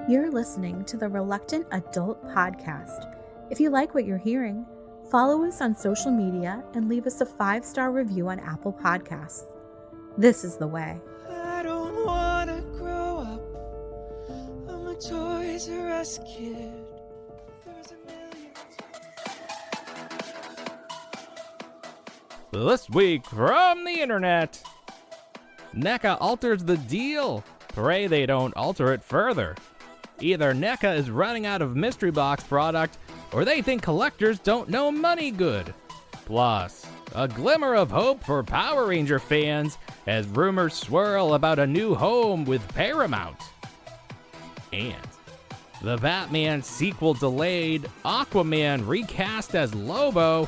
You're listening to the Reluctant Adult Podcast. If you like what you're hearing, follow us on social media and leave us a 5-star review on Apple Podcasts. This is the way. I don't want to grow up. I'm a Toys R Us kid. There's a million. This week from the internet, NECA alters the deal. Pray they don't alter it further. Either NECA is running out of mystery box product, or they think collectors don't know money good. Plus, a glimmer of hope for Power Ranger fans as rumors swirl about a new home with Paramount. And the Batman sequel delayed, Aquaman recast as Lobo.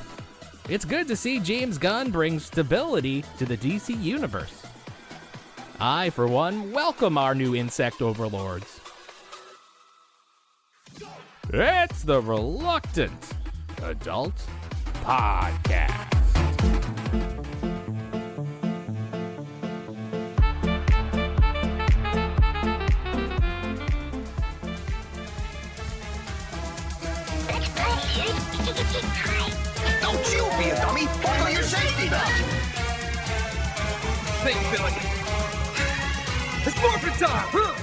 It's good to see James Gunn bring stability to the DC universe. I, for one, welcome our new insect overlords. It's the Reluctant Adult Podcast. Don't you be a dummy! Buckle your safety belt! Think, Billy. It's morphin' time!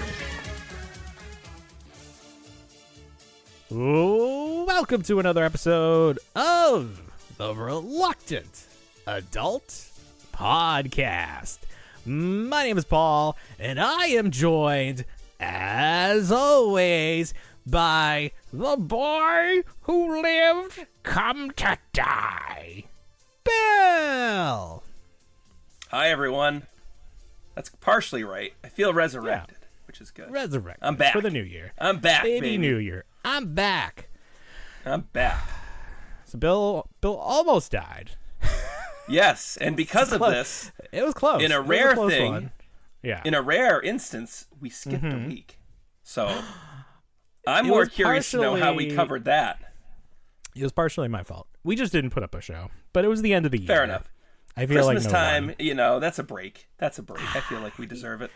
Welcome to another episode of the Reluctant Adult Podcast. My name is Paul, and I am joined, as always, by the boy who lived come to die, Bill. Hi, everyone. That's partially right. I feel resurrected, which is good. Resurrected. I'm back. For the new year. I'm back, baby. New year. I'm back. I'm back. So Bill almost died. Yes, and because of this, It was close. in a It was rare close thing, one. Yeah. in a rare instance, we skipped a week. So I'm It more was curious to know how we partially- covered that. It was partially my fault. We just didn't put up a show, but it was the end of the year. Fair enough. I feel Christmas like no time, one. that's a break. That's a break. I feel like we deserve it.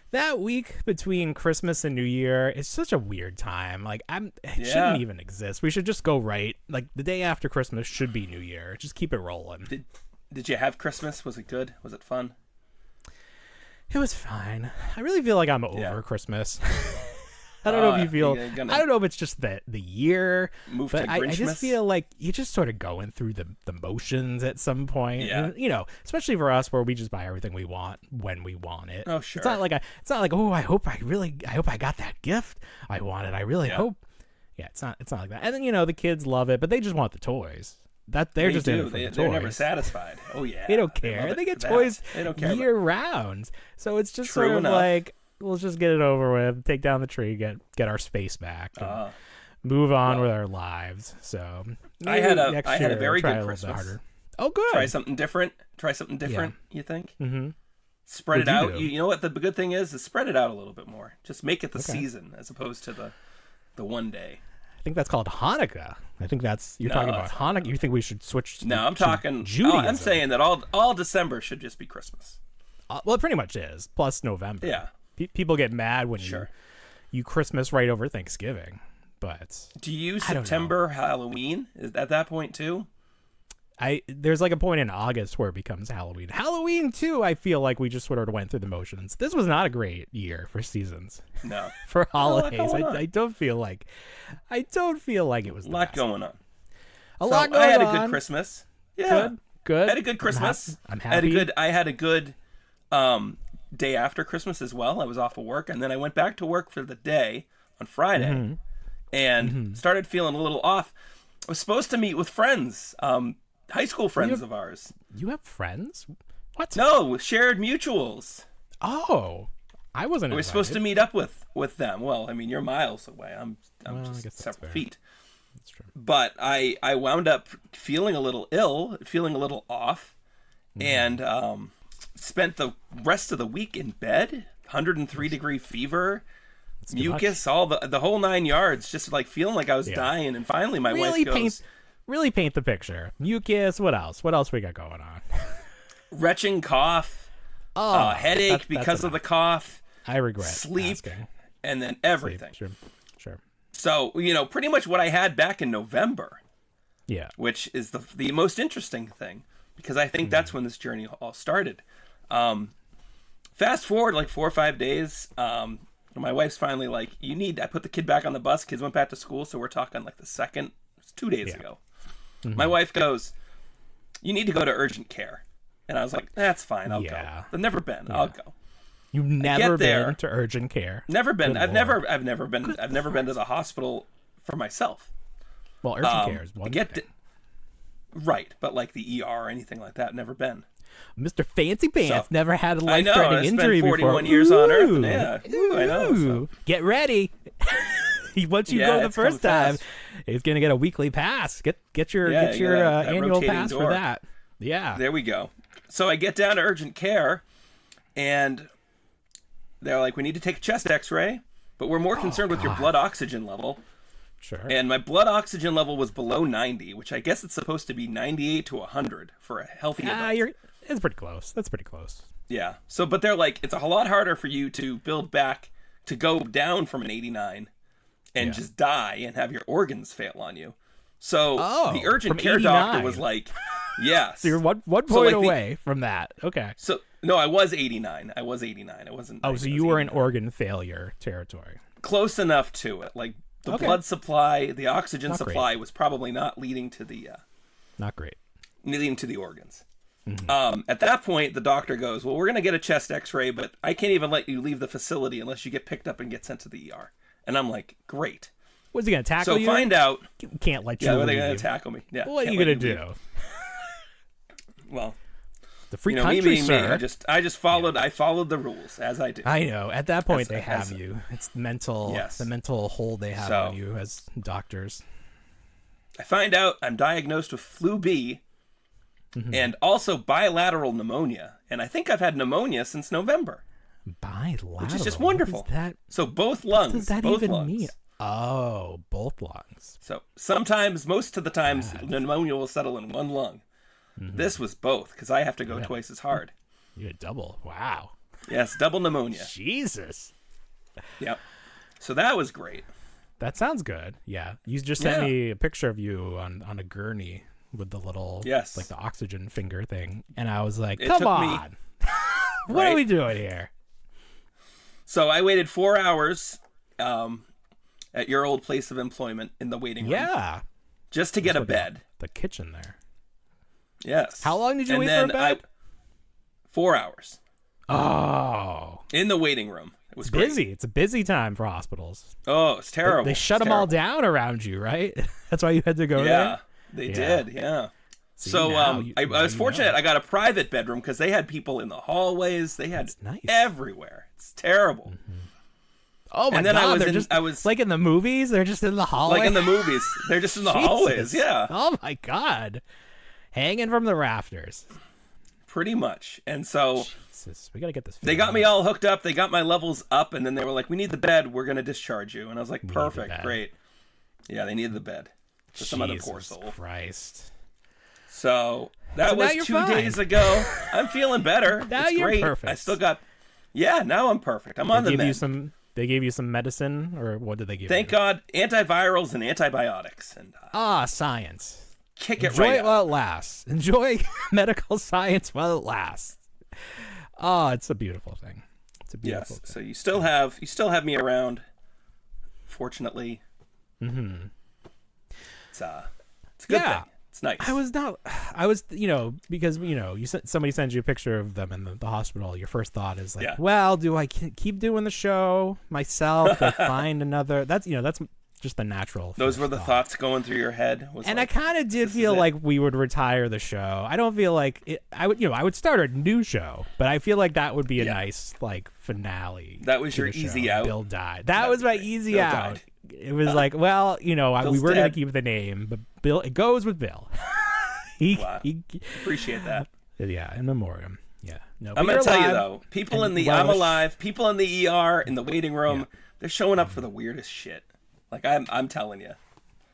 That week between Christmas and New Year is such a weird time. Like it Yeah. shouldn't even exist. We should just go right. Like the day after Christmas should be New Year. Just keep it rolling. Did you have Christmas? Was it good? Was it fun? It was fine. I really feel like I'm over Yeah. Christmas. I don't know if you feel. you're gonna I don't know if it's just the year, move but to I Grinchmas? just feel like you're just sort of going through the motions at some point. Yeah. And, especially for us, where we just buy everything we want when we want it. Oh, sure. It's not like oh, I hope I got that gift I wanted. I really hope. Yeah, it's not like that. And then the kids love it, but they just want the toys. That they're just in it for the toys. They're never satisfied. Oh yeah. They don't care. love They it get for toys that. They don't care year round. So it's just True sort of enough. like, we'll just get it over with, take down the tree, get our space back, and move on with our lives. So I had maybe a next I had a year, very try good a little bit Christmas. harder. Oh, good. Try something different. You think? Mm-hmm. Spread it What'd out. you do? You know what the good thing is spread it out a little bit more. Just make it the Okay. season as opposed to the one day. I think that's called Hanukkah. I think you're No, talking about that's Hanukkah. You think we should switch? No, I'm talking. Judaism. I'm saying that all December should just be Christmas. Well, it pretty much is. Plus November. Yeah. People get mad when Sure. you Christmas right over Thanksgiving, but Do you I don't know. September Halloween? Is at that point too? There's like a point in August where it becomes Halloween. Halloween too, I feel like we just sort of went through the motions. This was not a great year for seasons. No. For a lot holidays. going on. I don't feel like it was A the lot best. going on. A lot going I had on. a good Christmas. Yeah. Good. I had a good Christmas. I'm happy. I had a good day after Christmas as well. I was off of work, and then I went back to work for the day on Friday, Mm-hmm. and started feeling a little off. I was supposed to meet with friends, high school friends of ours. You have friends? What? No, shared mutuals. Oh, I wasn't. We were supposed to meet up with them. Well, I mean, you're miles away. I'm Well, I guess just that's several fair. feet. That's true. But I wound up feeling a little ill, feeling a little off, and spent the rest of the week in bed, 103-degree fever, mucus, all the whole 9 yards, just like feeling like I was dying. And finally, my wife goes, really paint the picture. Mucus. What else? What else we got going on? retching cough, headache that's because of the cough. I regret sleep. asking. and then everything. Sure. So, pretty much what I had back in November. Yeah. Which is the most interesting thing, because I think that's when this journey all started. Fast forward like 4 or 5 days, my wife's finally like, I put the kid back on the bus, kids went back to school, so we're talking like the second, it's 2 days ago. My wife goes, you need to go to urgent care. And I was like, that's fine, I'll go. I've never been, I'll go. You've never been to urgent care? Never been. Good I've Lord. never been to the hospital for myself. Well, urgent care is one thing. Right, but like the ER or anything like that, never been. Mr. Fancy Pants never had a I know, life-threatening I spent injury 41 before. years on Earth. Yeah, I know. So. Get ready. Once you go the first time, he's gonna get a weekly pass. Get your annual pass for that. Yeah. There we go. So I get down to urgent care, and they're like, we need to take a chest x-ray, but we're more concerned with your blood oxygen level. Sure. And my blood oxygen level was below 90, which I guess it's supposed to be 98 to 100 for a healthy adult. It's pretty close. That's pretty close. Yeah. So, but they're like, it's a lot harder for you to build back, to go down from an 89 and just die and have your organs fail on you. So the urgent care 89. doctor was like, yes. So you're one point away from that. Okay. So, no, I was 89. I wasn't. Oh, so you were in organ failure territory. Close enough to it. Like the blood supply, the oxygen supply was probably not leading to the... not great. Leading to the organs. At that point, the doctor goes, well, we're going to get a chest x-ray, but I can't even let you leave the facility unless you get picked up and get sent to the ER. And I'm like, great. Was he going to tackle you? So find out. Can't let you Yeah, leave. they're going to tackle me. Yeah. What are you going to do? Well, the free me country, being sir. me, I just followed. I followed the rules as I do. I know. At that point, they have you. It's mental. Yes. The mental hold they have on you as doctors. I find out I'm diagnosed with flu B and also bilateral pneumonia. And I think I've had pneumonia since November. Bilateral? Which is just wonderful. What is that? So both lungs. What does that both even lungs. mean? Oh, both lungs. So sometimes, most of the times, pneumonia will settle in one lung. This was both, because I have to go twice as hard. You had double. Wow. Yes, double pneumonia. Jesus. Yep. So that was great. That sounds good. Yeah. You just sent me a picture of you on a gurney with the little, like the oxygen finger thing. And I was like, come on. What are we doing here? So I waited 4 hours at your old place of employment in the waiting room. Yeah. Just to get a bed. The kitchen there. Yes. How long did you wait for a bed? 4 hours. Oh. In the waiting room. It was busy. Great. It's a busy time for hospitals. Oh, it's terrible. They shut them all down around you, right? That's why you had to go there? Yeah, they did. Yeah. So I was fortunate. I got a private bedroom because they had people in the hallways. They had everywhere. It's terrible. Oh my God! I was like in the movies. They're just in the hallway. Like in the movies, they're just in the hallways. Yeah. Oh my God! Hanging from the rafters. Pretty much. And so Jesus, we gotta get this. They got me all hooked up. They got my levels up, and then they were like, "We need the bed. We're gonna discharge you." And I was like, "Perfect, great." Yeah, they needed the bed for some other poor soul. Christ. So that was 2 days ago. I'm feeling better. Now it's you're great. perfect. I still got. Yeah, now I'm perfect. I'm on the mend. They gave you some medicine, or what did they give you? Thank God, antivirals and antibiotics. And science. Kick it Enjoy right it while it lasts. Enjoy medical science while it lasts. Oh, it's a beautiful thing. It's a beautiful thing. So you still have me around. Fortunately. It's a good thing. It's nice. Because somebody sends you a picture of them in the hospital. Your first thought is like, well, do I keep doing the show myself? Do I find another? That's just the natural. Those were the thoughts going through your head. And I kind of did feel like we would retire the show. I don't feel like it. I would start a new show, but I feel like that would be a nice finale. That was your easy out. Bill died. That was my easy out. It was like, well, we were going to keep the name, but Bill, it goes with Bill. he appreciate that. Yeah, in memoriam. Yeah. No, I'm going to tell you though, I'm alive. People in the ER, in the waiting room, they're showing up for the weirdest shit. Like I'm telling you.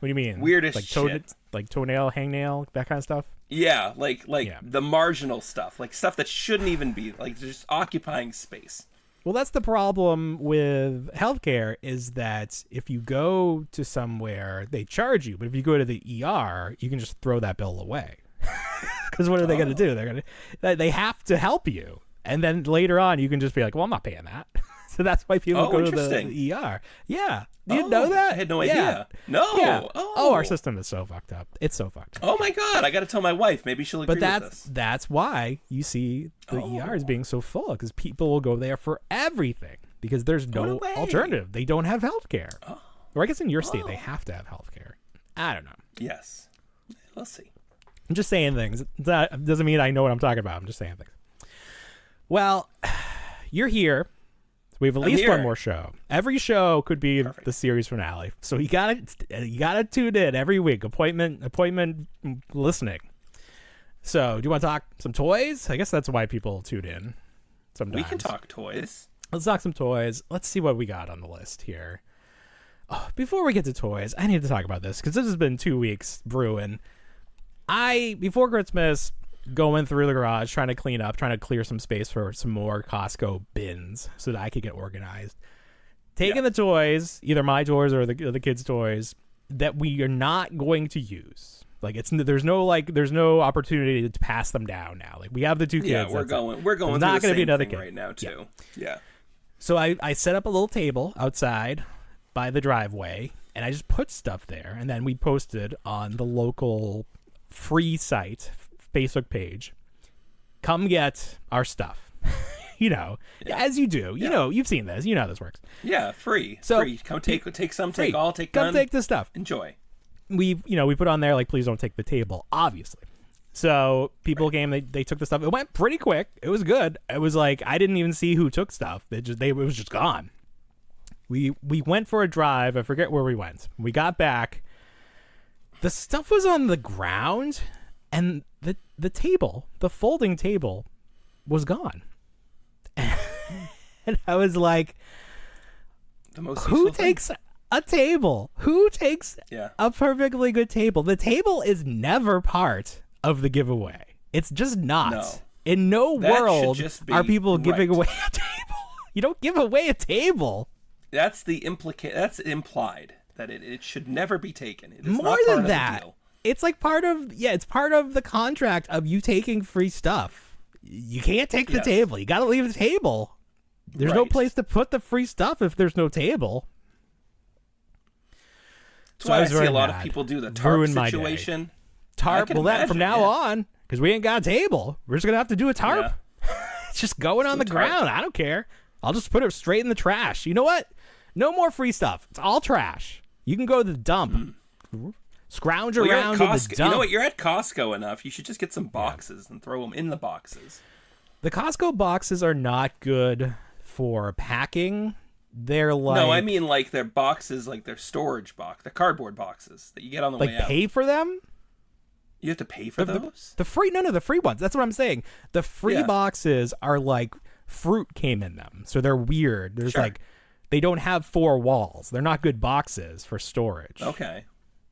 What do you mean? Weirdest shit. Like toenail, hangnail, that kind of stuff? Yeah, like the marginal stuff, like stuff that shouldn't even be, like just occupying space. Well, that's the problem with healthcare is that if you go to somewhere, they charge you. But if you go to the ER, you can just throw that bill away. Because what are they going to do? They have to help you. And then later on, you can just be like, well, I'm not paying that. So that's why people go to the ER. Yeah. Do you know that? I had no idea. No. Yeah. Oh, our system is so fucked up. It's so fucked up. Oh, my God. I got to tell my wife. Maybe she'll agree with this. But that's why you see the ERs being so full, because people will go there for everything because there's no alternative. They don't have health care. Or I guess in your state, they have to have health care. I don't know. Yes. We'll see. I'm just saying things. That doesn't mean I know what I'm talking about. I'm just saying things. Well, you're here. So we have at least one more show. Every show could be the series finale. So you gotta tune in every week. Appointment listening. So do you want to talk some toys? I guess that's why people tune in. Sometimes we can talk toys. Let's talk some toys. Let's see what we got on the list here. Oh, before we get to toys, I need to talk about this because this has been 2 weeks brewing. Before Christmas, going through the garage, trying to clean up, trying to clear some space for some more Costco bins so that I could get organized. Taking the toys, either my toys or the kids' toys, that we are not going to use. Like there's no opportunity to pass them down now. Like we have the two kids. Yeah, we're going. There's not going to be another thing kid right now too. Yeah. So I set up a little table outside by the driveway, and I just put stuff there, and then we posted on the local free site Facebook page, come get our stuff. As you do. You've seen this. You know how this works. Yeah, free. So free. Come take some, free. take all, take none. Come take the stuff. Enjoy. We put on there like, please don't take the table, obviously. So people came, they took the stuff. It went pretty quick. It was good. It was like I didn't even see who took stuff. It was just gone. We went for a drive. I forget where we went. We got back. The stuff was on the ground. And the table, the folding table, was gone. And I was like, who takes a table? Who takes a perfectly good table? The table is never part of the giveaway. It's just not. No. In no world are people giving right. away a table. You don't give away a table. That's implied that it should never be taken. It is More not than part that. of the deal. It's like it's part of the contract of you taking free stuff. You can't take the table. You got to leave the table. There's no place to put the free stuff if there's no table. That's why I see a lot of people do the tarp situation. Tarp, from now on, because we ain't got a table, we're just going to have to do a tarp. Yeah. It's just going on the ground. I don't care. I'll just put it straight in the trash. You know what? No more free stuff. It's all trash. You can go to the dump. Scrounge around in the dump. You know what? You're at Costco enough. You should just get some boxes and throw them in the boxes. The Costco boxes are not good for packing. They're like... No, I mean like they're boxes, like they're storage box, the cardboard boxes that you get on the way out. Like pay for them? You have to pay for those? The free... No, the free ones. That's what I'm saying. The free boxes are like fruit came in them. So they're weird. There's like... They don't have 4 walls. They're not good boxes for storage. Okay.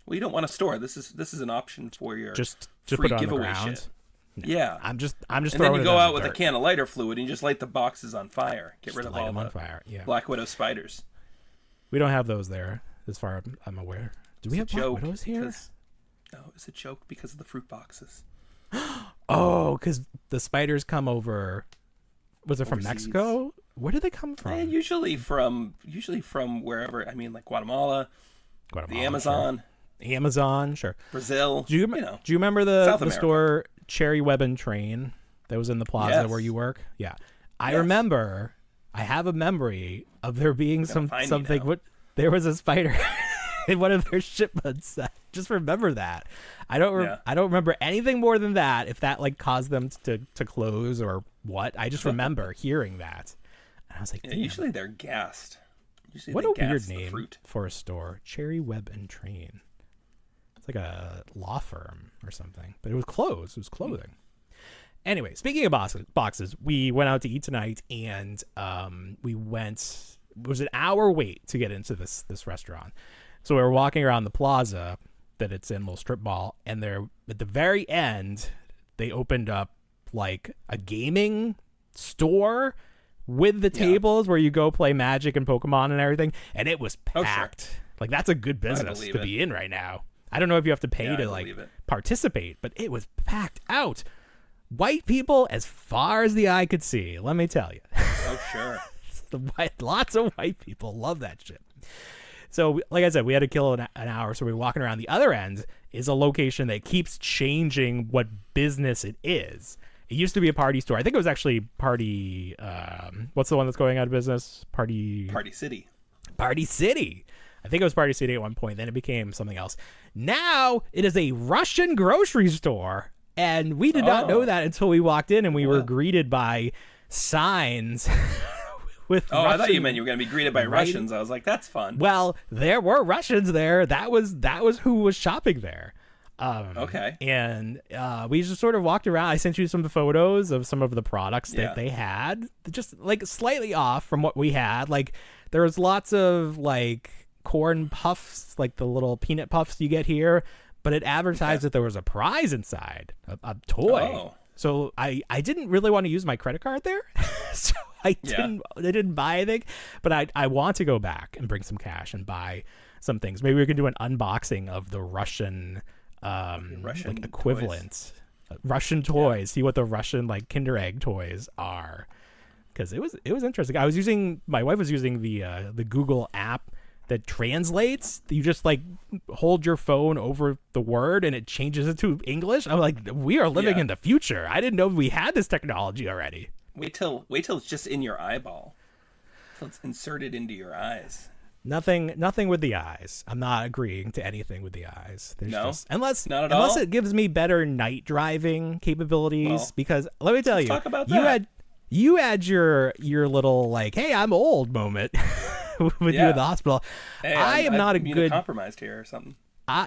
Well, you don't want to store. This is an option for your just free put it on giveaway the ground. shit. No, yeah, I'm just and throwing then you it go on out the with dirt. a can of lighter fluid and you just light the boxes on fire. Get rid of all the Black Widow spiders. We don't have those there, as far as I'm aware. Do we have Black Widows here? No, it's a joke because of the fruit boxes. Oh, because the spiders come over. Was it from Overseas. Mexico? Where did they come from? Usually from wherever. I mean, like Guatemala, the Amazon. Sure. Amazon, sure. Brazil. Do you remember the store Cherry Web and Train that was in the plaza where you work? Yeah. I remember. I have a memory of there being something. There was a spider in one of their shipments. I just remember that. I don't remember anything more than that. If that like caused them to close or what, I just remember hearing that. And I was like, usually they're gassed. What a weird name for a store. Cherry Web and Train. It's like a law firm or something, but it was clothes. It was clothing. Anyway, speaking of boxes, we went out to eat tonight, and it was an hour wait to get into this restaurant. So we were walking around the plaza that it's in, little strip mall, and there at the very end, they opened up like a gaming store with the tables where you go play Magic and Pokemon and everything, and it was packed. Oh, sure. Like, that's a good business to be in right now. I don't know if you have to pay to like participate, but it was packed out. White people as far as the eye could see, let me tell you. Oh, sure. Lots of white people love that shit. So, like I said, we had to kill an hour, so we were walking around. The other end is a location that keeps changing what business it is. It used to be a party store. I think it was actually Party... what's the one that's going out of business? Party City. Party City. I think it was Party City at one point. Then it became something else. Now, it is a Russian grocery store. And we did not know that until we walked in and we were greeted by signs with Russian, I thought you meant you were going to be greeted by Russians. I was like, that's fun. Well, there were Russians there. That was who was shopping there. Okay. And we just sort of walked around. I sent you some photos of some of the products that they had, just like slightly off from what we had. Like there was lots of like corn puffs, like the little peanut puffs you get here, but it advertised that there was a prize inside, a toy. Oh. So I didn't really want to use my credit card there. So I didn't buy anything, but I want to go back and bring some cash and buy some things. Maybe we can do an unboxing of the Russian like equivalent toys. Russian toys. See what the Russian like Kinder Egg toys are, because it was interesting. My wife was using the Google app that translates. You just like hold your phone over the word and it changes it to English. I'm like, we are living in the future. I didn't know we had this technology already. Wait till it's just in your eyeball. Till it's inserted into your eyes. Nothing with the eyes. I'm not agreeing to anything with the eyes. Unless it gives me better night driving capabilities. Because let me tell you, talk about that. You had your little like, hey, I'm old moment with you in the hospital. Hey, I am not a good compromised here or something.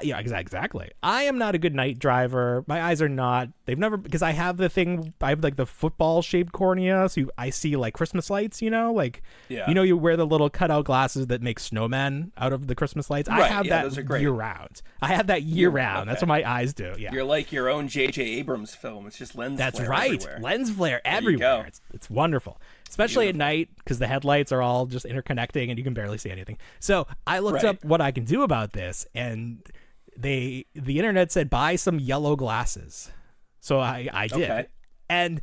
Yeah, exactly. I am not a good night driver. My eyes are not. They've never, because I have the thing. I have like the football shaped cornea, so I see like Christmas lights. You know, like you wear the little cutout glasses that make snowmen out of the Christmas lights. Right, I have that those are great. year round. I have that year round. Okay. That's what my eyes do. Yeah, you're like your own J.J. Abrams film. It's just lens. That's flare right. Everywhere. Lens flare everywhere. It's wonderful. Especially at night, because the headlights are all just interconnecting and you can barely see anything. So I looked up what I can do about this, and the internet said buy some yellow glasses. So I did. Okay. And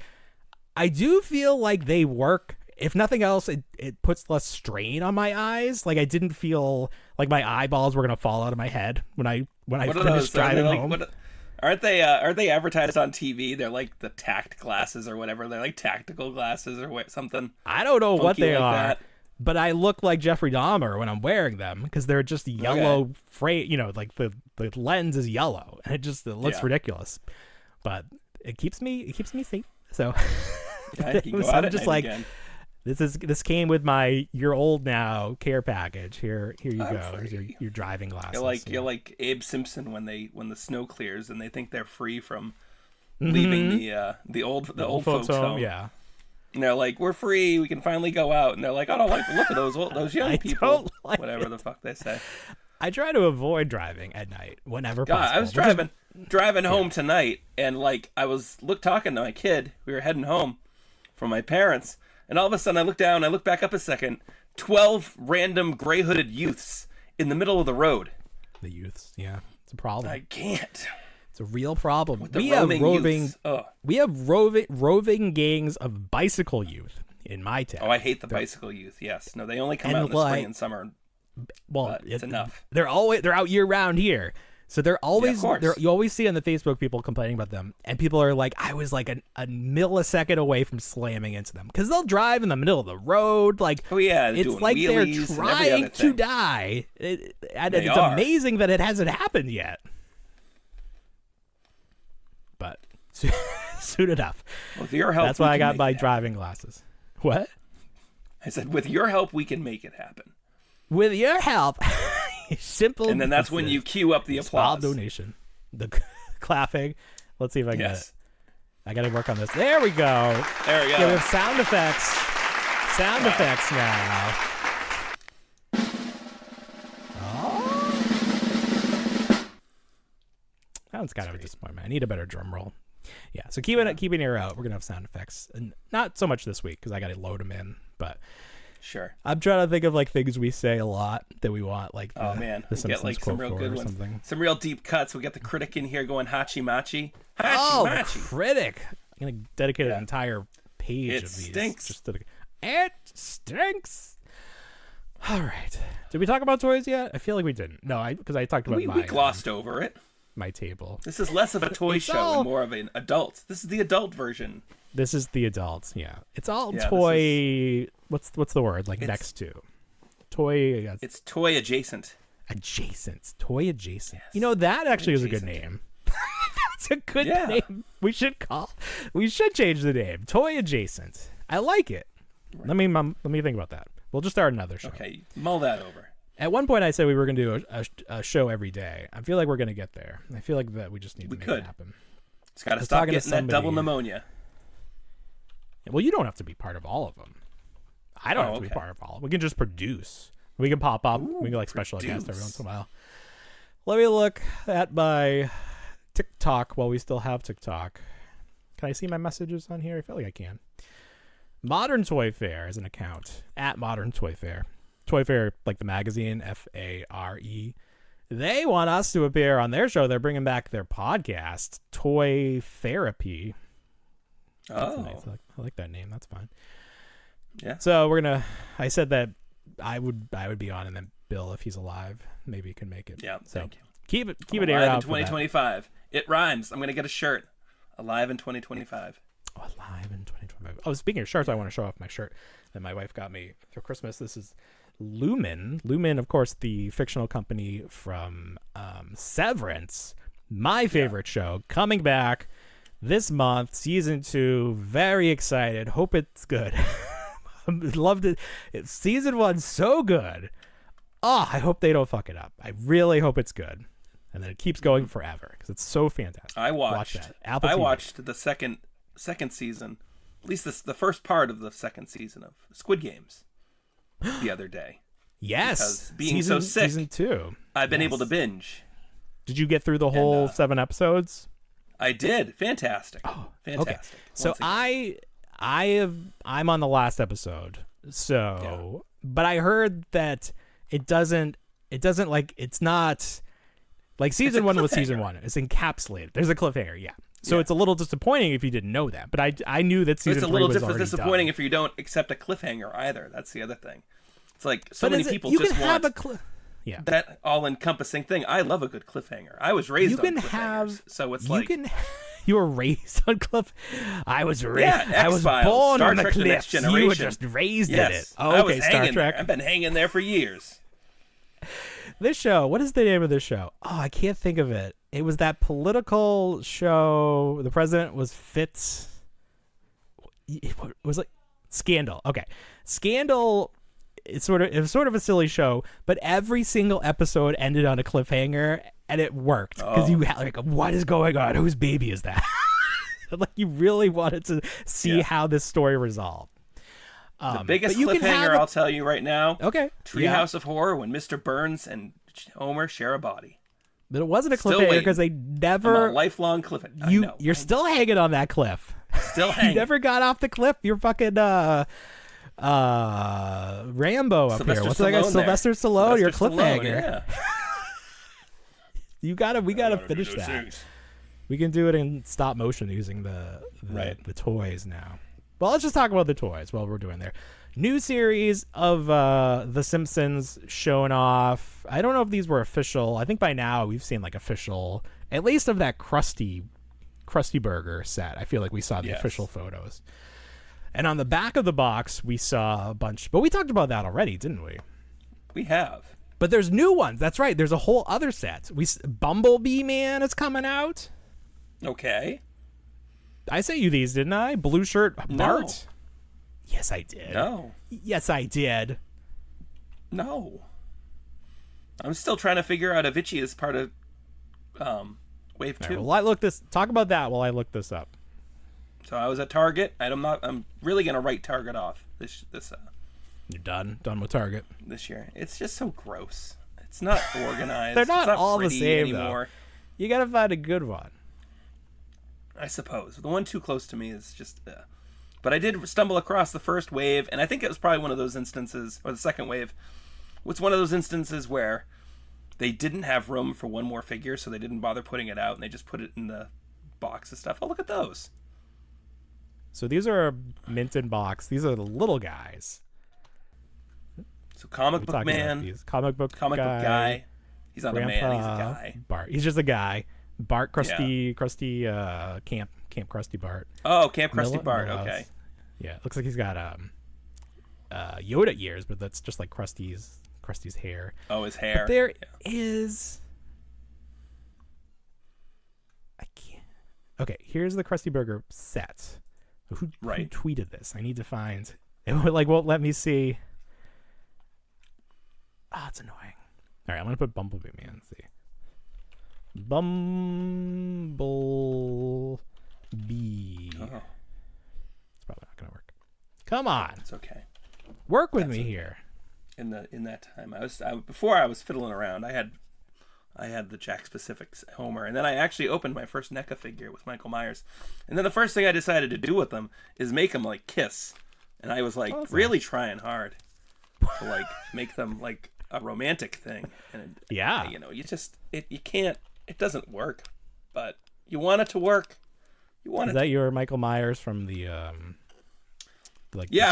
I do feel like they work. If nothing else, it puts less strain on my eyes. Like I didn't feel like my eyeballs were gonna fall out of my head when I finished driving home. Aren't they advertised on TV? They're like the tact glasses or whatever. They're like tactical glasses or something. I don't know what they are. That. But I look like Jeffrey Dahmer when I'm wearing them because they're just yellow frame. You know, like the lens is yellow, and it looks ridiculous. But it keeps me safe. So I'm just like, again. This came with my "you're old now" care package. Here you go. Here's your driving glasses. You're like Abe Simpson when the snow clears and they think they're free from leaving the old folks home. Yeah. And they're like, we're free. We can finally go out. And they're like, I don't like the look of those young people. Whatever the fuck they say. I try to avoid driving at night whenever possible. I was driving home tonight, and like I was talking to my kid. We were heading home from my parents, and all of a sudden I look down. I look back up a second. 12 random gray-hooded youths in the middle of the road. The youths, yeah, it's a problem. I can't. It's a real problem. We have roving gangs of bicycle youth in my town. Oh, I hate the bicycle youth. Yes, no, they only come out in the spring and summer. Well, it's enough. They're out year round here, so they're always you always see on the Facebook people complaining about them, and people are like, I was like a millisecond away from slamming into them because they'll drive in the middle of the road, like it's like they're trying to die, and it's amazing that it hasn't happened yet. But soon enough. With your help, that's why I got my driving glasses. What? I said, with your help, we can make it happen. With your help, simple. And then that's when you cue up the applause. Small donation, the clapping. Let's see if I can get it. I got to work on this. There we go. There we go. Yeah, we have sound effects. Sound effects now. That one's kind of a disappointment. I need a better drum roll. Yeah, so keep an ear out. We're gonna have sound effects, and not so much this week because I got to load them in. But Sure. I'm trying to think of like things we say a lot that we want, like Oh man, the we get Simpsons like some quote real for good or ones, something. some real deep cuts. We got the critic in here going hachi machi. Hachi Oh, the machi. critic! I'm gonna dedicate an entire page It of these. stinks. Just to it stinks. All right. Did we talk about toys yet? I feel like we didn't. No, because I talked about We glossed over it. my table. This is less of a toy It's show all- and more of an adult. This is the adult version. This is the adults. Yeah, it's all Yeah, toy. What's the word? Like It's- next to toy It's toy adjacent. adjacent. Toy adjacent. Yes. You know that actually is a good Adjacent. name. That's a good Yeah. name. We should change the name. Toy adjacent. I like it. Right. Let me think about that. We'll just start another show. Okay, mull that over. At one point, I said we were going to do a show every day. I feel like we're going to get there. I feel like that we just need to make could. it happen. It's got to was stop talking to getting that double somebody- pneumonia. Well, you don't have to be part of all of them. I don't Oh, have to be okay. part of all. We can just produce. We can pop up. Ooh, we can like special guests every produce. once in a while. Let me look at my TikTok while we still have TikTok. Can I see my messages on here? I feel like I can. Modern Toy Fair is an account at Modern Toy Fair. Toy Fair, like the magazine, FARE. They want us to appear on their show. They're bringing back their podcast, Toy Therapy. That's Oh, nice. I like that name. That's fine. yeah. So I said that I would be on, and then Bill, if he's alive, maybe he can make it. Yeah, So thank you. keep it Alive air in out for that. 2025. It rhymes. I'm going to get a shirt. Alive in 2025. Oh, alive in 2025. Oh, speaking of shirts, I want to show off my shirt that my wife got me for Christmas. This is Lumen. Lumen, of course, the fictional company from Severance, my favorite show, coming back this month, season 2. Very excited. Hope it's good. Loved it. Season 1 so good. Oh, I hope they don't fuck it up. I really hope it's good, and then it keeps going forever because it's so fantastic. I Watch watched. that. Apple I TV. watched the second season, at least the first part of the second season of Squid Games, the other day. Yes, Because being so sick, season 2. I've been Yes. able to binge. Did you get through the whole 7 episodes? I did. Fantastic. Okay. Fantastic. So Once again. I'm on the last episode. So, but I heard that it doesn't like, it's not like season 1 was season cliffhanger. 1. It's encapsulated. There's a cliffhanger. Yeah. So it's a little disappointing if you didn't know that, but I knew that season It's a 3 little was already disappointing done. if you don't accept a cliffhanger either. That's the other thing. It's like so But many is it- people you just can have want yeah. that all-encompassing thing. I love a good cliffhanger. I was raised You on can cliffhangers, have so it's you like can you were raised on cliff. I was raised. Yeah, I was X-Files, born Star on the Trek: The Next cliffs. You were Generation. just raised in yes, it. Oh, I okay, was Star hanging Trek. there. I've been hanging there for years. This show. What is the name of this show? Oh, I can't think of it. It was that political show. The president was Fitz. It was like Scandal. Okay, Scandal. It was sort of a silly show, but every single episode ended on a cliffhanger, and it worked because you had like, what is going on? Whose baby is that? Like you really wanted to see how this story resolved. The biggest but you can have cliffhanger I'll tell you right now. Okay. Treehouse of Horror when Mr. Burns and Homer share a body. But it wasn't a Still cliffhanger waiting. because they I'm never. a lifelong cliffhanger. You're still hanging on that cliff. still You hanging. never got off the cliff. You're fucking Rambo up here. What's that guy? Sylvester Stallone. You're a cliffhanger. Yeah. We gotta finish that. We can do it in stop motion using the toys now. Well, let's just talk about the toys while we're doing there. New series of The Simpsons showing off. I don't know if these were official. I think by now we've seen like official, at least of that Krusty Burger set. I feel like we saw the official photos. And on the back of the box, we saw a bunch. But we talked about that already, didn't we? We have. But there's new ones. That's right. There's a whole other set. Bumblebee Man is coming out. Okay. I sent you these, didn't I? Blue shirt Bart. No. Yes, I did. No. Yes, I did. No. I'm still trying to figure out if Itchy is part of Wave 2. Well, I look this. Talk about that while I look this up. So I was at Target. I'm really gonna write Target off this You're done with Target. this year. It's just so gross. It's not organized. They're not it's not all the pretty same anymore. though. You gotta find a good one. I suppose. The one too close to me is just... But I did stumble across the first wave, and I think it was probably one of those instances, or the second wave, it's one of those instances where they didn't have room for one more figure, so they didn't bother putting it out, and they just put it in the box of stuff. Oh, look at those. So these are mint in box. These are the little guys. So comic book man, comic book guy. He's not Grandpa, a man, he's a guy. Bart. He's just a guy. Bart, crusty, Camp Krusty Bart. Oh, Camp Krusty Bart. Okay. Yeah, it looks like he's got Yoda ears, but that's just like Krusty's hair. Oh, his hair. But there is. I can't. Okay, here's the Krusty Burger set. Who tweeted this? I need to find. It won't let me see. Ah, it's annoying. All right, I'm gonna put Bumblebee Man. Let's see. Bumblebee. Oh. It's probably not gonna work. Come on. It's okay. Work with me here. In that time, before I was fiddling around. I had the Jack Specifics Homer, and then I actually opened my first NECA figure with Michael Myers, and then the first thing I decided to do with them is make them like kiss, and I was like really trying hard to like make them like a romantic thing, and you can't. It doesn't work, but you want it to work. Is that your Michael Myers from the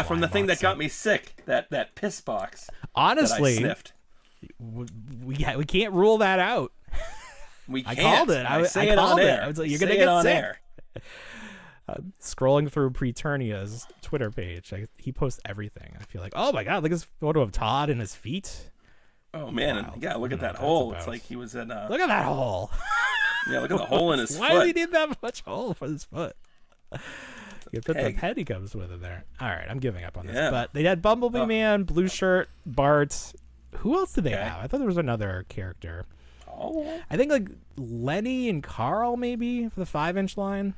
from the thing that got me sick, that piss box? Honestly, that I sniffed. We can't rule that out. We can't. I called it. I say it on air. I was like, you're gonna get sick. Scrolling through Preternia's Twitter page, he posts everything. I feel like, oh my god, look at this photo of Todd and his feet. Oh man, wow. And look at that hole. It's like he was in. Look at that hole. Yeah, look at the hole in his foot. Why does he need that much hole for his foot? You put the pet he comes with it there. All right, I'm giving up on this. Yeah. But they had Bumblebee Man, Blue Shirt, Bart. Who else did they have? I thought there was another character. Oh. I think like Lenny and Carl maybe for the 5-inch line.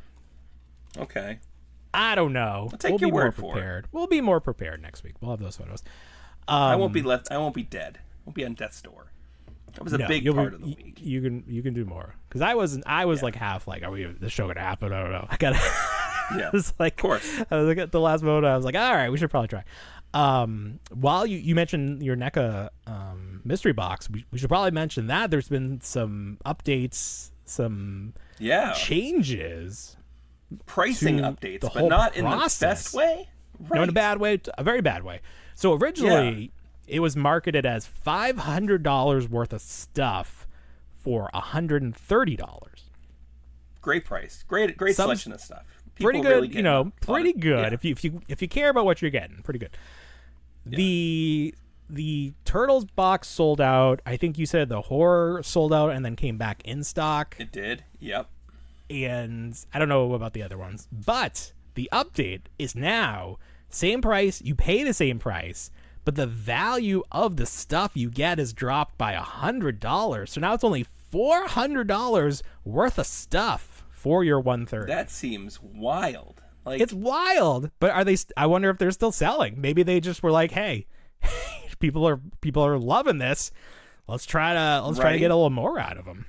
Okay. I don't know. I'll take your word for it. We'll be more prepared next week. We'll have those photos. I won't be dead. I won't be on death's door. That was a big part of the week. You can do more because I was like half like, are we the show gonna happen? I don't know. I gotta. Yeah. It's like, of course. I was like at the last photo. I was like, all right, we should probably try. While you mentioned your NECA mystery box, we should probably mention that there's been some updates, some changes, pricing updates, but not in the best way. Right. No, in a bad way, a very bad way. So originally, it was marketed as $500 worth of stuff for $130. Great price, great selection of stuff. People pretty good, really pretty good. Yeah. If you care about what you're getting, pretty good. Yeah. The Turtles box sold out. I think you said the horror sold out and then came back in stock. It did. Yep. And I don't know about the other ones, but the update is now same price. You pay the same price, but the value of the stuff you get is dropped by $100. So now it's only $400 worth of stuff for your $130. That seems wild. Like, it's wild, but are they? I wonder if they're still selling. Maybe they just were like, "Hey, people are loving this. Let's try to get a little more out of them."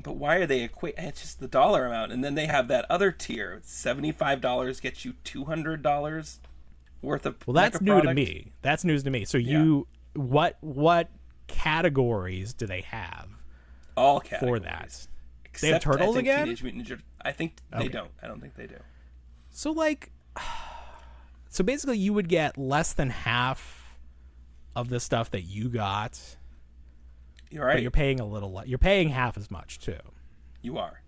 But why are they It's just the dollar amount, and then they have that other tier. $75 gets you $200 worth of. Well, that's NECA new product. to me. That's news to me. So what categories do they have? All categories for that. Except, they have Turtles again? Teenage Mutant Ninja. I think they don't. I don't think they do. So basically you would get less than half of the stuff that you got. You're right. But you're paying a little less. You're paying half as much too. You are.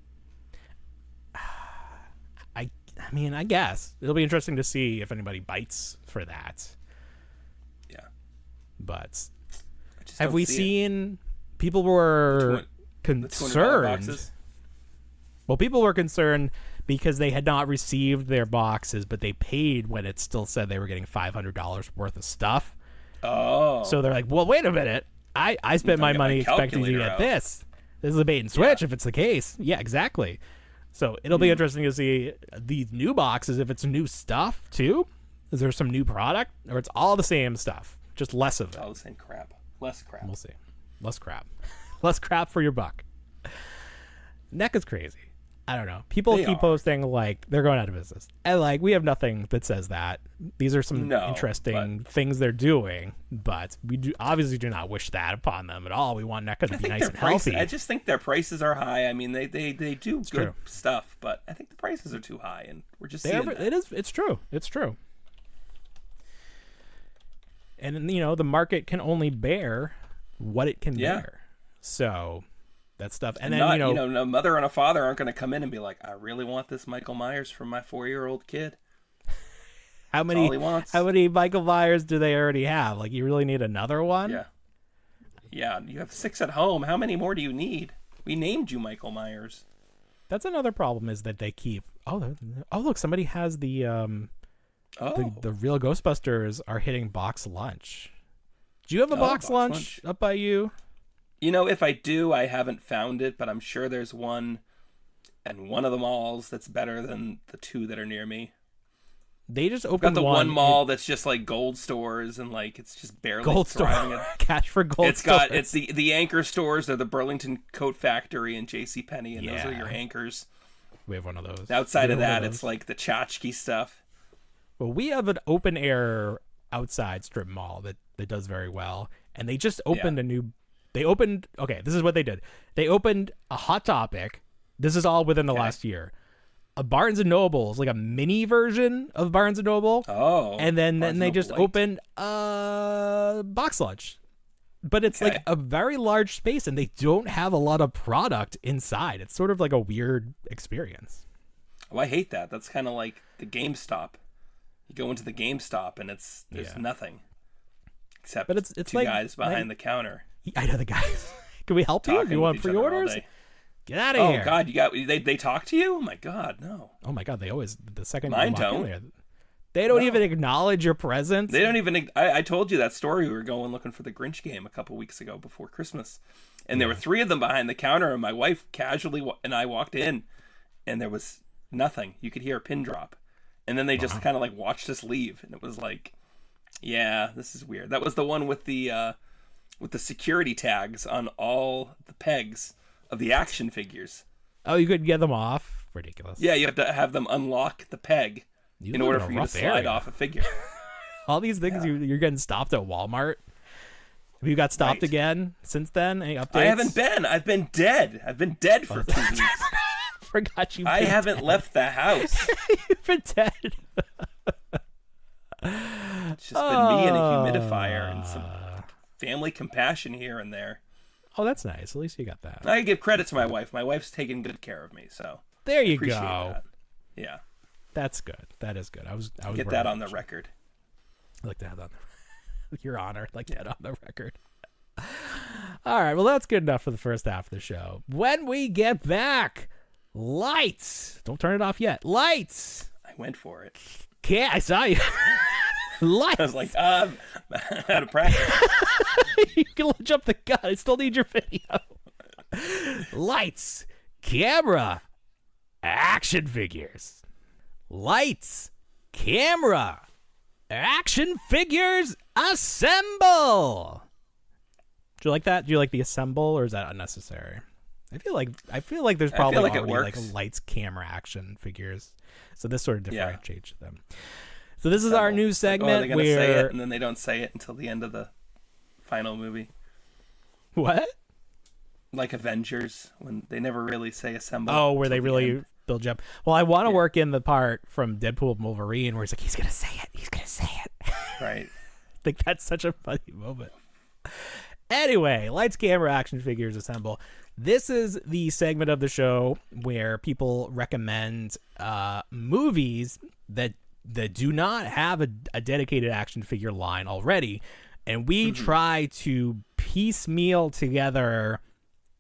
I mean, I guess it'll be interesting to see if anybody bites for that. Yeah. But have we seen people were concerned? Well, people were concerned because they had not received their boxes, but they paid when it still said they were getting $500 worth of stuff. Oh. So they're like, well, wait a minute. I spent my money expecting to get this. This is a bait and switch if it's the case. Yeah, exactly. So it'll be interesting to see these new boxes, if it's new stuff too. Is there some new product? Or it's all the same stuff, just less of it. All the same crap. Less crap. We'll see. Less crap. Less crap for your buck. NECA's crazy. I don't know. People keep posting like they're going out of business, and like we have nothing that says that. These are some interesting things they're doing, but we obviously do not wish that upon them at all. We want NECA to be nice and healthy. I just think their prices are high. I mean, they do good stuff, but I think the prices are too high, and we're just seeing that. It's true. And the market can only bear what it can bear. So. That stuff, and then no mother and a father aren't going to come in and be like, I really want this Michael Myers from my 4-year-old kid. How many Michael Myers do they already have? Like, you really need another one? Yeah. You have 6 at home. How many more do you need? We named you Michael Myers. That's another problem is that they keep. Oh look, somebody has the real Ghostbusters are hitting box lunch. Do you have a box lunch up by you? If I do, I haven't found it, but I'm sure there's one in one of the malls that's better than the 2 that are near me. They just opened got the one mall that's just like gold stores and like it's just barely gold store. Cash for gold. It's the anchor stores. They're the Burlington Coat Factory and JCPenney, and those are your anchors. We have one of those. Outside of that, it's like the tchotchke stuff. Well, we have an open air outside strip mall that does very well, and they just opened a new. This is what they did. They opened a Hot Topic. This is all within the last year. A Barnes & Noble's, like a mini version of Barnes & Noble. Oh. And then they just opened a box lunch. But it's like a very large space, and they don't have a lot of product inside. It's sort of like a weird experience. Oh, I hate that. That's kind of like the GameStop. You go into the GameStop, and there's nothing. Except it's 2 guys behind the counter. I know the guys. Can we help you? Do you want pre-orders? Get out of here. Oh God, they talk to you? Oh my God, no. Oh my God, they always the second mine you walk don't. in there, they don't even acknowledge your presence. They don't even. I told you that story. We were going looking for the Grinch game a couple weeks ago before Christmas, and there were 3 of them behind the counter, and my wife casually and I walked in, and there was nothing. You could hear a pin drop, and then they just kind of like watched us leave, and it was like, yeah, this is weird. That was the one with the security tags on all the pegs of the action figures. Oh, you could get them off? Ridiculous. Yeah, you have to have them unlock the peg in order for you to slide off a figure. All these things, you're getting stopped at Walmart. Have you got stopped again since then? Any updates? I haven't been. I've been dead. I've been dead for 2 weeks. Forgot you. I haven't left the house. You've been dead. It's just been me and a humidifier and some family compassion here and there. Oh, that's nice. At least you got that. I give credit to my wife. My wife's taking good care of me, so there you go. That. Yeah, that's good. That is good. I was get that on the record. I like to have that on your honor. Like that on the record. All right. Well, that's good enough for the first half of the show. When we get back, lights. Don't turn it off yet. Lights. I went for it. I saw you. Lights. I was like, out of practice. You can jump the gun. I still need your video. Lights, camera, action figures. Lights, camera, action figures, assemble. Do you like that? Do you like the assemble, or is that unnecessary? I feel like there's probably already like a lights, camera, action figures. So this sort of differentiates them. So this is our new segment they're gonna say it, and then they don't say it until the end of the final movie. What? Like Avengers, when they never really say assemble. Oh, where they really build you up. Well, I want to work in the part from Deadpool and Wolverine where he's like, he's gonna say it. He's gonna say it. Right. I think that's such a funny moment. Anyway, lights, camera, action figures, assemble. This is the segment of the show where people recommend movies that do not have a dedicated action figure line already, and we try to piecemeal together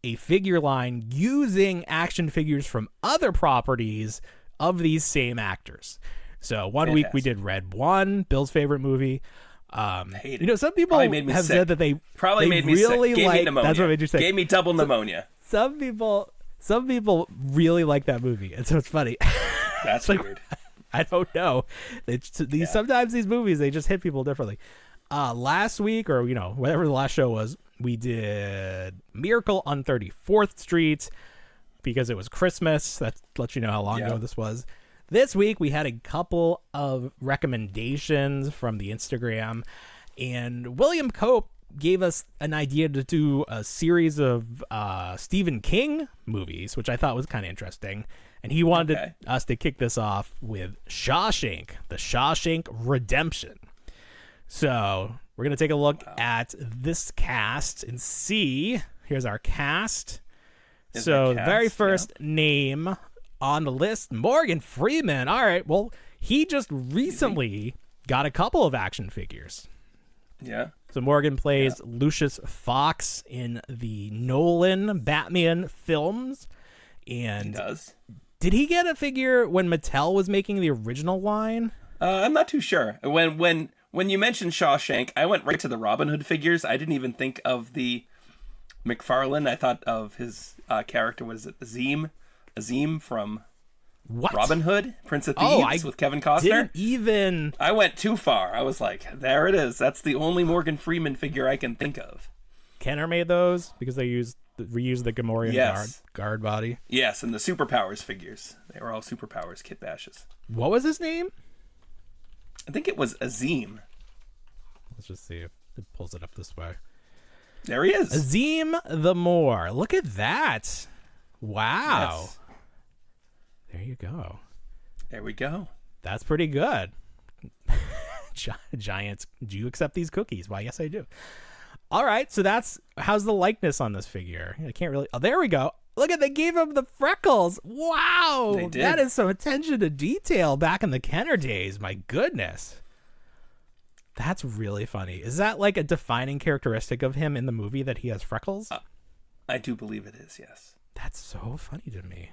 a figure line using action figures from other properties of these same actors. So one week we did Red 1, Bill's favorite movie. Hate it. Some people have said that they probably made me really sick. Gave me pneumonia. That's what made you sick. Gave me double pneumonia. Some people really like that movie, and so it's funny. That's weird. I don't know. Sometimes these movies, they just hit people differently. Last week, or whatever the last show was, we did Miracle on 34th Street. because it was Christmas. That lets you know how long ago this was. This week, we had a couple of recommendations from the Instagram, and William Cope gave us an idea to do a series of Stephen King movies, which I thought was kind of interesting. And he wanted us to kick this off with Shawshank, the Shawshank Redemption. So we're going to take a look at this cast and see. Here's our cast. The very first name on the list, Morgan Freeman. All right, well, he just recently got a couple of action figures. Yeah. So Morgan plays Lucius Fox in the Nolan Batman films. And he does. Did he get a figure when Mattel was making the original line? I'm not too sure. When you mentioned Shawshank, I went right to the Robin Hood figures. I didn't even think of the McFarlane. I thought of his character, what is it, Azim from Robin Hood, Prince of Thieves with Kevin Costner. I went too far. I was like, there it is. That's the only Morgan Freeman figure I can think of. Kenner made those because they reused the Gamorrean guard body. Yes, and the Superpowers figures. They were all Superpowers kit bashes. What was his name? I think it was Azim. Let's just see if it pulls it up this way. There he is. Azim the Moor. Look at that. Wow. Yes. There you go. There we go. That's pretty good. Giants, do you accept these cookies? Why, yes, I do. All right, so how's the likeness on this figure? I can't really. Oh, there we go. Look at, they gave him the freckles. Wow. They did. That is some attention to detail back in the Kenner days. My goodness. That's really funny. Is that like a defining characteristic of him in the movie that he has freckles? I do believe it is, yes. That's so funny to me.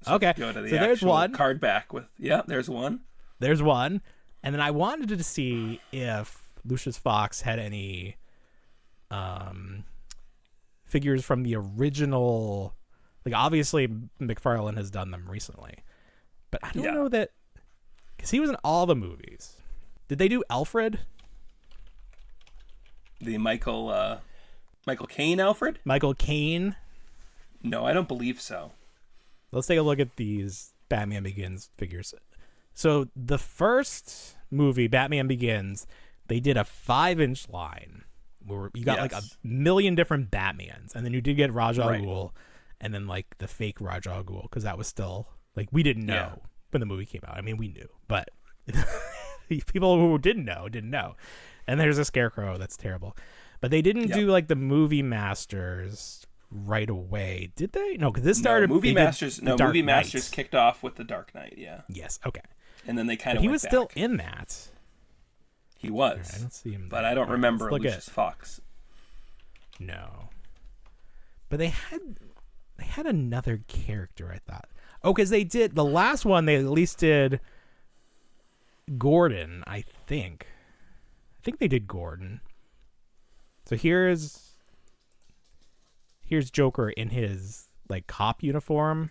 So okay, go to the so there's one card back with there's one. There's one, and then I wanted to see if Lucius Fox had any figures from the original. Like obviously McFarlane has done them recently, but I don't know that because he was in all the movies. Did they do Alfred? The Michael Caine Alfred? Michael Caine? No, I don't believe so. Let's take a look at these Batman Begins figures. So the first movie, Batman Begins, they did a 5-inch line where you got like a million different Batmans, and then you did get Ra's al Ghul, and then like the fake Ra's al Ghul, because that was still like we didn't know when the movie came out. I mean, we knew, but people who didn't know. And there's a Scarecrow that's terrible, but they didn't do like the Movie Masters right away, did they? No, because this started Movie Masters kicked off with the Dark Knight. Yes, okay. And then they kind of he was back. Still in that. He was. Right, I don't see him, but I don't remember Lucius Fox. No, but they had another character. I thought. Oh, because they did the last one. They at least did Gordon. I think they did Gordon. So here's Joker in his like cop uniform.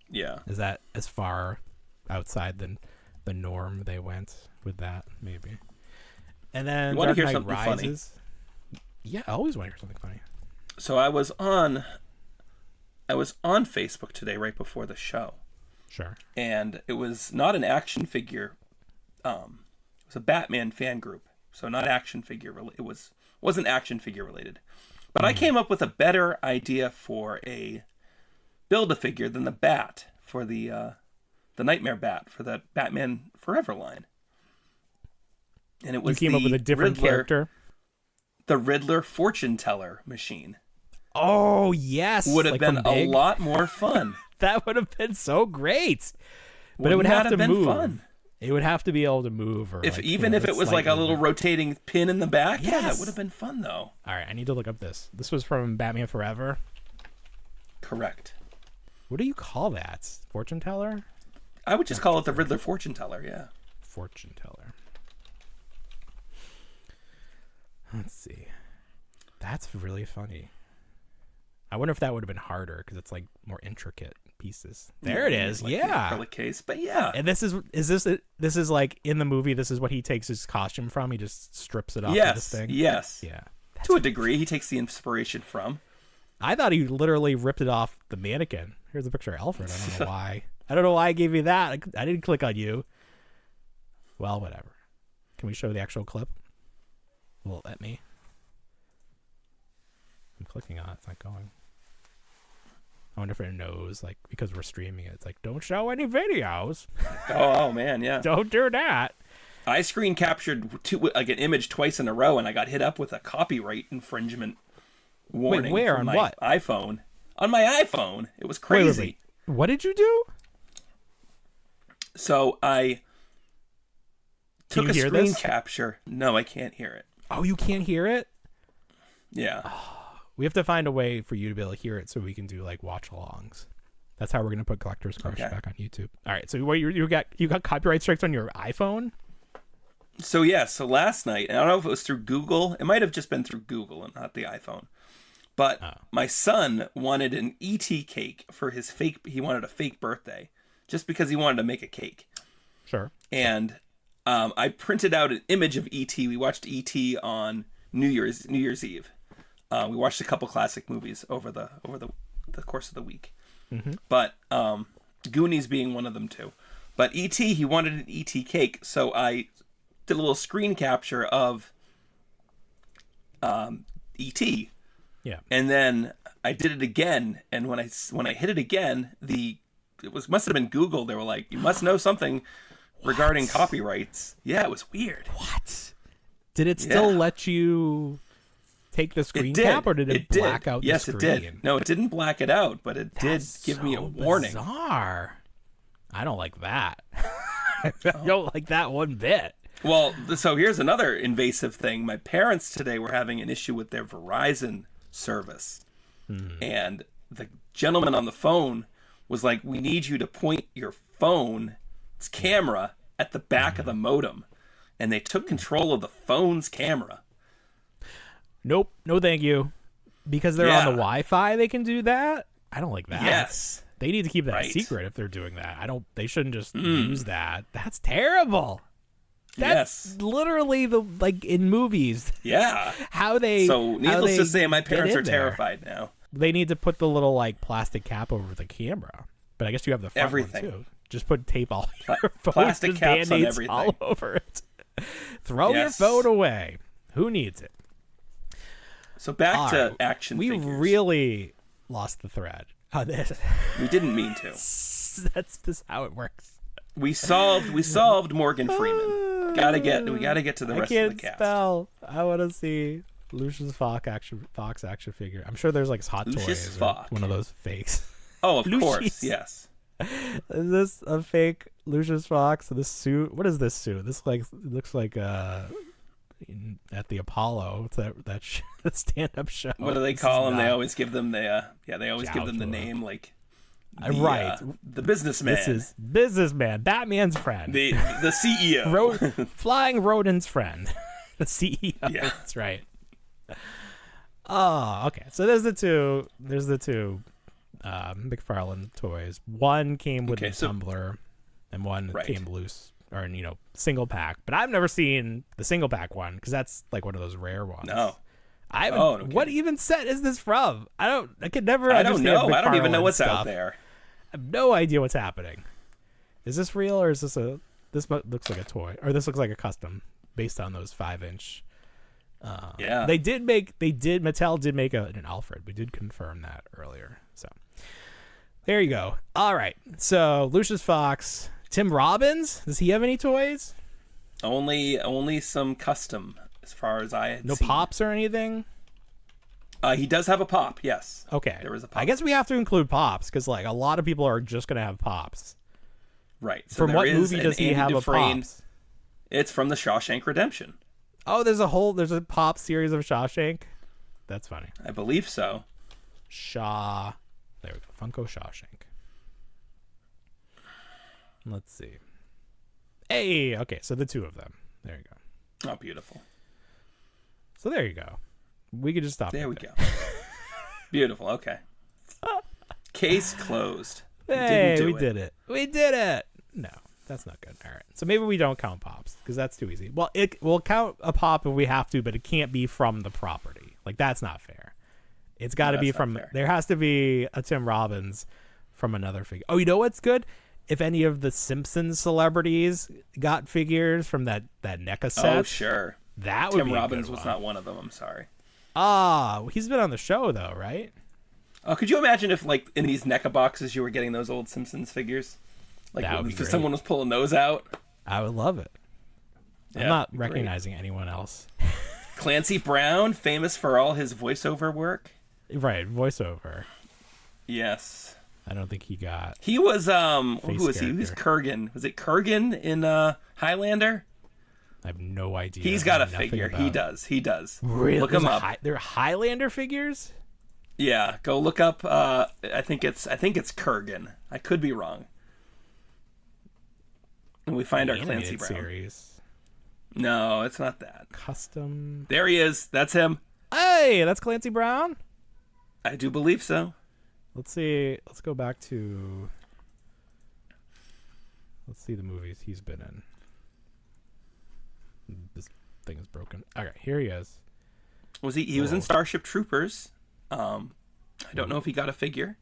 Yeah. Is that as far outside than the norm they went with that? Maybe. And then you want to hear Knight something Rises. funny? Yeah, I always want to hear something funny. So I was on Facebook today right before the show. Sure. And it was not an action figure. It was a Batman fan group. So not action figure. It wasn't action figure related. But I came up with a better idea for a Build-A-Figure than the Bat for the Nightmare Bat for the Batman Forever line. And it was you came up with a different character? The Riddler fortune teller machine. Oh, yes. Would have been a lot more fun. That would have been so great. But it would have to move. Fun. It would have to be able to move. Or if it was like a little rotating pin in the back. Yes. Yeah, that would have been fun, though. All right, I need to look up this. This was from Batman Forever? Correct. What do you call that? Fortune teller? I would just call it the Riddler fortune teller, yeah. Fortune teller. Let's see. That's really funny. I wonder if that would have been harder because it's like more intricate pieces. There it is. Like acrylic case, but yeah. And this is like in the movie. This is what he takes his costume from. He just strips it off of this thing. Yes. Yeah. To a degree, he takes the inspiration from. I thought he literally ripped it off the mannequin. Here's a picture of Alfred. I don't know why. I don't know why I gave you that. I didn't click on you. Well, whatever. Can we show the actual clip? Will it let me? I'm clicking on it. It's not going. I wonder if it knows, like, because we're streaming it. It's like, don't show any videos. Oh man, yeah. Don't do that. I screen captured an image twice in a row, and I got hit up with a copyright infringement warning. Wait, where? from On my what? iPhone. On my iPhone. It was crazy. Wait. What did you do? So I took a hear screen this? capture. No, I can't hear it. Oh, you can't hear it? Yeah. We have to find a way for you to be able to hear it so we can do like watch alongs. That's how we're gonna put Collector's Crush back on YouTube. All right. So what you got copyright strikes on your iPhone? So so last night, and I don't know if it was through Google. It might have just been through Google and not the iPhone. But my son wanted an ET cake for his fake. He wanted a fake birthday, just because he wanted to make a cake. Sure. And I printed out an image of ET. We watched ET on New Year's Eve. We watched a couple classic movies over the course of the week. Mm-hmm. But Goonies being one of them too. But ET, he wanted an ET cake, so I did a little screen capture of ET. Yeah. And then I did it again, and when I hit it again, must have been Google. They were like, "You must know something regarding copyrights." Yeah, it was weird. What? Did it still let you take the screen cap, or did it black out the screen? Yes, it did. No, it didn't black it out, but it did give me a warning. Bizarre. I don't like that. I don't like that one bit. Well, so here's another invasive thing. My parents today were having an issue with their Verizon service. And the gentleman on the phone was like, "We need you to point your phone's camera at the back of the modem." And they took control of the phone's camera. Nope. No, thank you. Because they're on the Wi-Fi, they can do that? I don't like that. Yes. They need to keep that secret if they're doing that. They shouldn't just use that. That's terrible. That's literally like in movies. Yeah. So needless to say, my parents are terrified now. They need to put the little like plastic cap over the camera. But I guess you have the front one too. Just put tape all over your phone. Plastic caps on everything. All over it. Throw your phone away. Who needs it? So back to action figures. We really lost the thread on this. We didn't mean to. That's just how it works. We solved Morgan Freeman. We gotta get to the rest of the cast. I want to see Lucius Fox action figure. I'm sure there's like hot Lucius toys. Fox. One of those fakes. Oh, of course, yes. Is this a fake Lucius Fox? This suit? What is this suit? This looks like at the Apollo. It's that stand-up show. What do they call them? They always give them the give them the name like the businessman. This is businessman, Batman's friend, the CEO, flying rodent's friend, the CEO. Yeah, that's right. Oh, okay. So there's the two McFarlane toys. One came with the tumbler, and one came loose or single pack. But I've never seen the single pack one because that's like one of those rare ones. No, I haven't. What even set is this from? I don't know. I don't even know what's out there. I have no idea what's happening. Is this real or is this this looks like a toy, or this looks like a custom based on those 5-inch? Mattel did make an Alfred. We did confirm that earlier. So there you go. All right. So Lucius Fox, Tim Robbins. Does he have any toys? Only some custom, as far as I had No seen. pops or anything. He does have a pop. Yes. Okay. There was a pop. I guess we have to include pops because like a lot of people are just gonna have pops. Right. So from what movie does he have a pops? It's from the Shawshank Redemption. Oh, there's a pop series of Shawshank. That's funny. I believe so. There we go. Funko Shawshank. Let's see. Hey, okay, so the two of them. There you go. Oh, beautiful. So there you go. We could just stop there. We go. Beautiful. Okay. Case closed. Hey, we did it. We did it. No, that's not good. All right. So maybe we don't count pops because that's too easy. Well, we'll count a pop if we have to, but it can't be from the property. Like, that's not fair. It's got to No, be that's not from. fair. There has to be a Tim Robbins from another figure. Oh, you know what's good? If any of the Simpsons celebrities got figures from that NECA set. Oh, sure. That would Tim be Robbins a good was one. not one of them. I'm sorry. Ah, he's been on the show though, right? Oh, could you imagine if, like, in these NECA boxes, you were getting those old Simpsons figures? Like, That would be if great. someone was pulling those out. I would love it. Yeah, I'm not it'd be great. recognizing anyone else. Clancy Brown, famous for all his voiceover work. Right, voiceover. Yes. I don't think he got. He was, who Face was he? He was Kurgan. Was it Kurgan in Highlander? I have no idea. He's I got know a nothing figure. about He it. does. He does. Really? Look him up. There are Highlander figures. Yeah, go look up. I think it's Kurgan. I could be wrong. And we find The our Clancy animated Brown. series. No, it's not that. Custom. There he is. That's him. Hey, that's Clancy Brown. I do believe so. Let's see. Let's go back to. Let's see the movies he's been in. This thing is broken. Okay, here he is. Was he? He was in Starship Troopers. I don't know if he got a figure.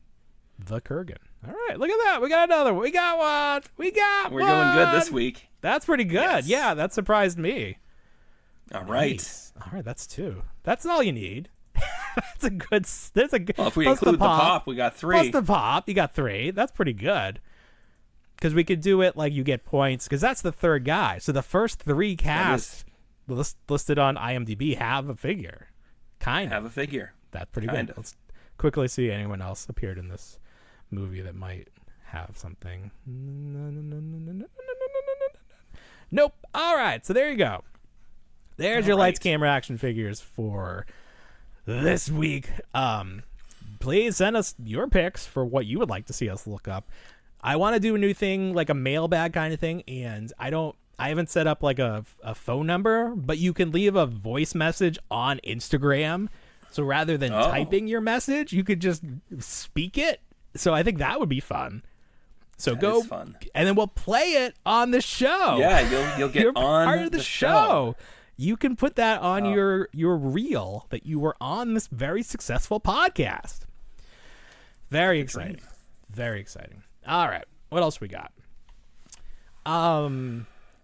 The Kurgan. All right, look at that. We got another one. We got one. We got We're one. doing good this week. That's pretty good. Yes. Yeah, that surprised me. All right. Nice. All right, that's 2. That's all you need. That's a good. There's a good. Well, if we plus include the pop, we got 3. Plus the pop, you got 3. That's pretty good. Because we could do it like you get points. Because that's the third guy. So the first 3 casts listed on IMDb have a figure. Kind of. Have a figure. That's pretty Kind good. of. Let's quickly see anyone else appeared in this movie that might have something. Nope. All right. So there you go. There's your lights, camera, action figures for this week. Please send us your picks for what you would like to see us look up. I want to do a new thing, like a mailbag kind of thing, and I haven't set up like a phone number, but you can leave a voice message on Instagram. So rather than typing your message, you could just speak it. So I think that would be fun. So That go, is fun. and then we'll play it on the show. Yeah, you'll get You're on part of the show. You can put that on Oh. your reel that you were on this very successful podcast. Very exciting. Very exciting. All right. What else we got?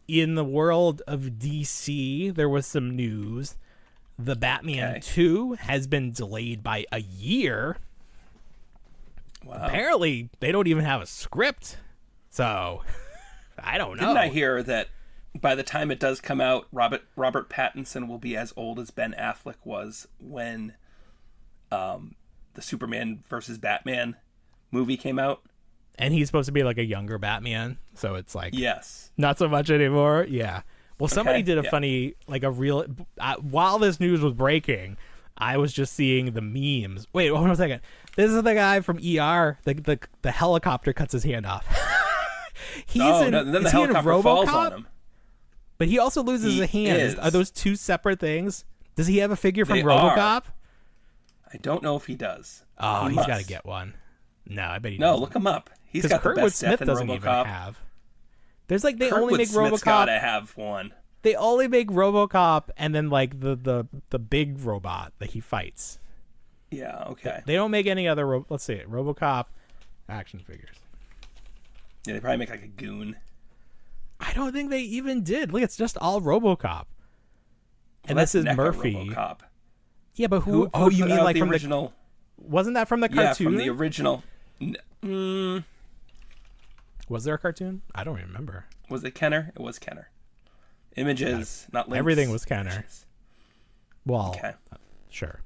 In the world of DC, there was some news. The Batman 2 has been delayed by a year. Wow. Apparently, they don't even have a script. So, I don't know. Didn't I hear that by the time it does come out, Robert Pattinson will be as old as Ben Affleck was when the Superman versus Batman movie came out? And he's supposed to be like a younger Batman. So it's like, Yes. not so much anymore. Yeah. Well, somebody Okay, did a yeah. funny, like a real, while this news was breaking, I was just seeing the memes. Wait, hold on a second. This is the guy from ER. The helicopter cuts his hand off. He's then the is he in helicopter falls RoboCop? on him. But he also loses He a hand. is. Are those two separate things? Does he have a figure from They RoboCop? are. I don't know if he does. Oh, He he's got to must. get one. No, I bet he No, doesn't. look him up. He's Because got the Kurtwood best Smith death in doesn't even RoboCop. have. There's like they Kurtwood only make Smith's RoboCop. gotta have one. They only make RoboCop and then like the big robot that he fights. Yeah, okay. They don't make any other. Let's see it. RoboCop action figures. Yeah, they probably make like a goon. I don't think they even did. Look, it's just all RoboCop. And Well, this is that's NECA Murphy. RoboCop. Yeah, but who? Oh, you put mean out like the from original? Wasn't that from the Yeah, cartoon? from the original. Was there a cartoon? I don't remember. Was it Kenner? It was Kenner. Images, not links. Everything was Kenner. Images. Well, Okay. sure.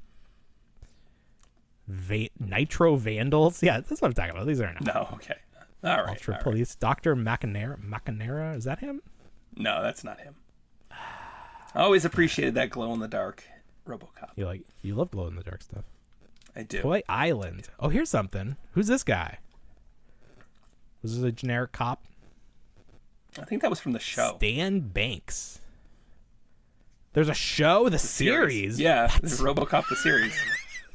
Nitro Vandals. Yeah, that's what I'm talking about. These are not. No, okay. All right. Ultra all right. Police. Dr. Macanera. Is that him? No, that's not him. I always appreciated that glow in the dark RoboCop. You love glow in the dark stuff. I do. Toy Island. Oh, here's something. Who's this guy? Was this a generic cop? I think that was from the show. Stan Banks. There's a show, the series. Yeah, the RoboCop the series.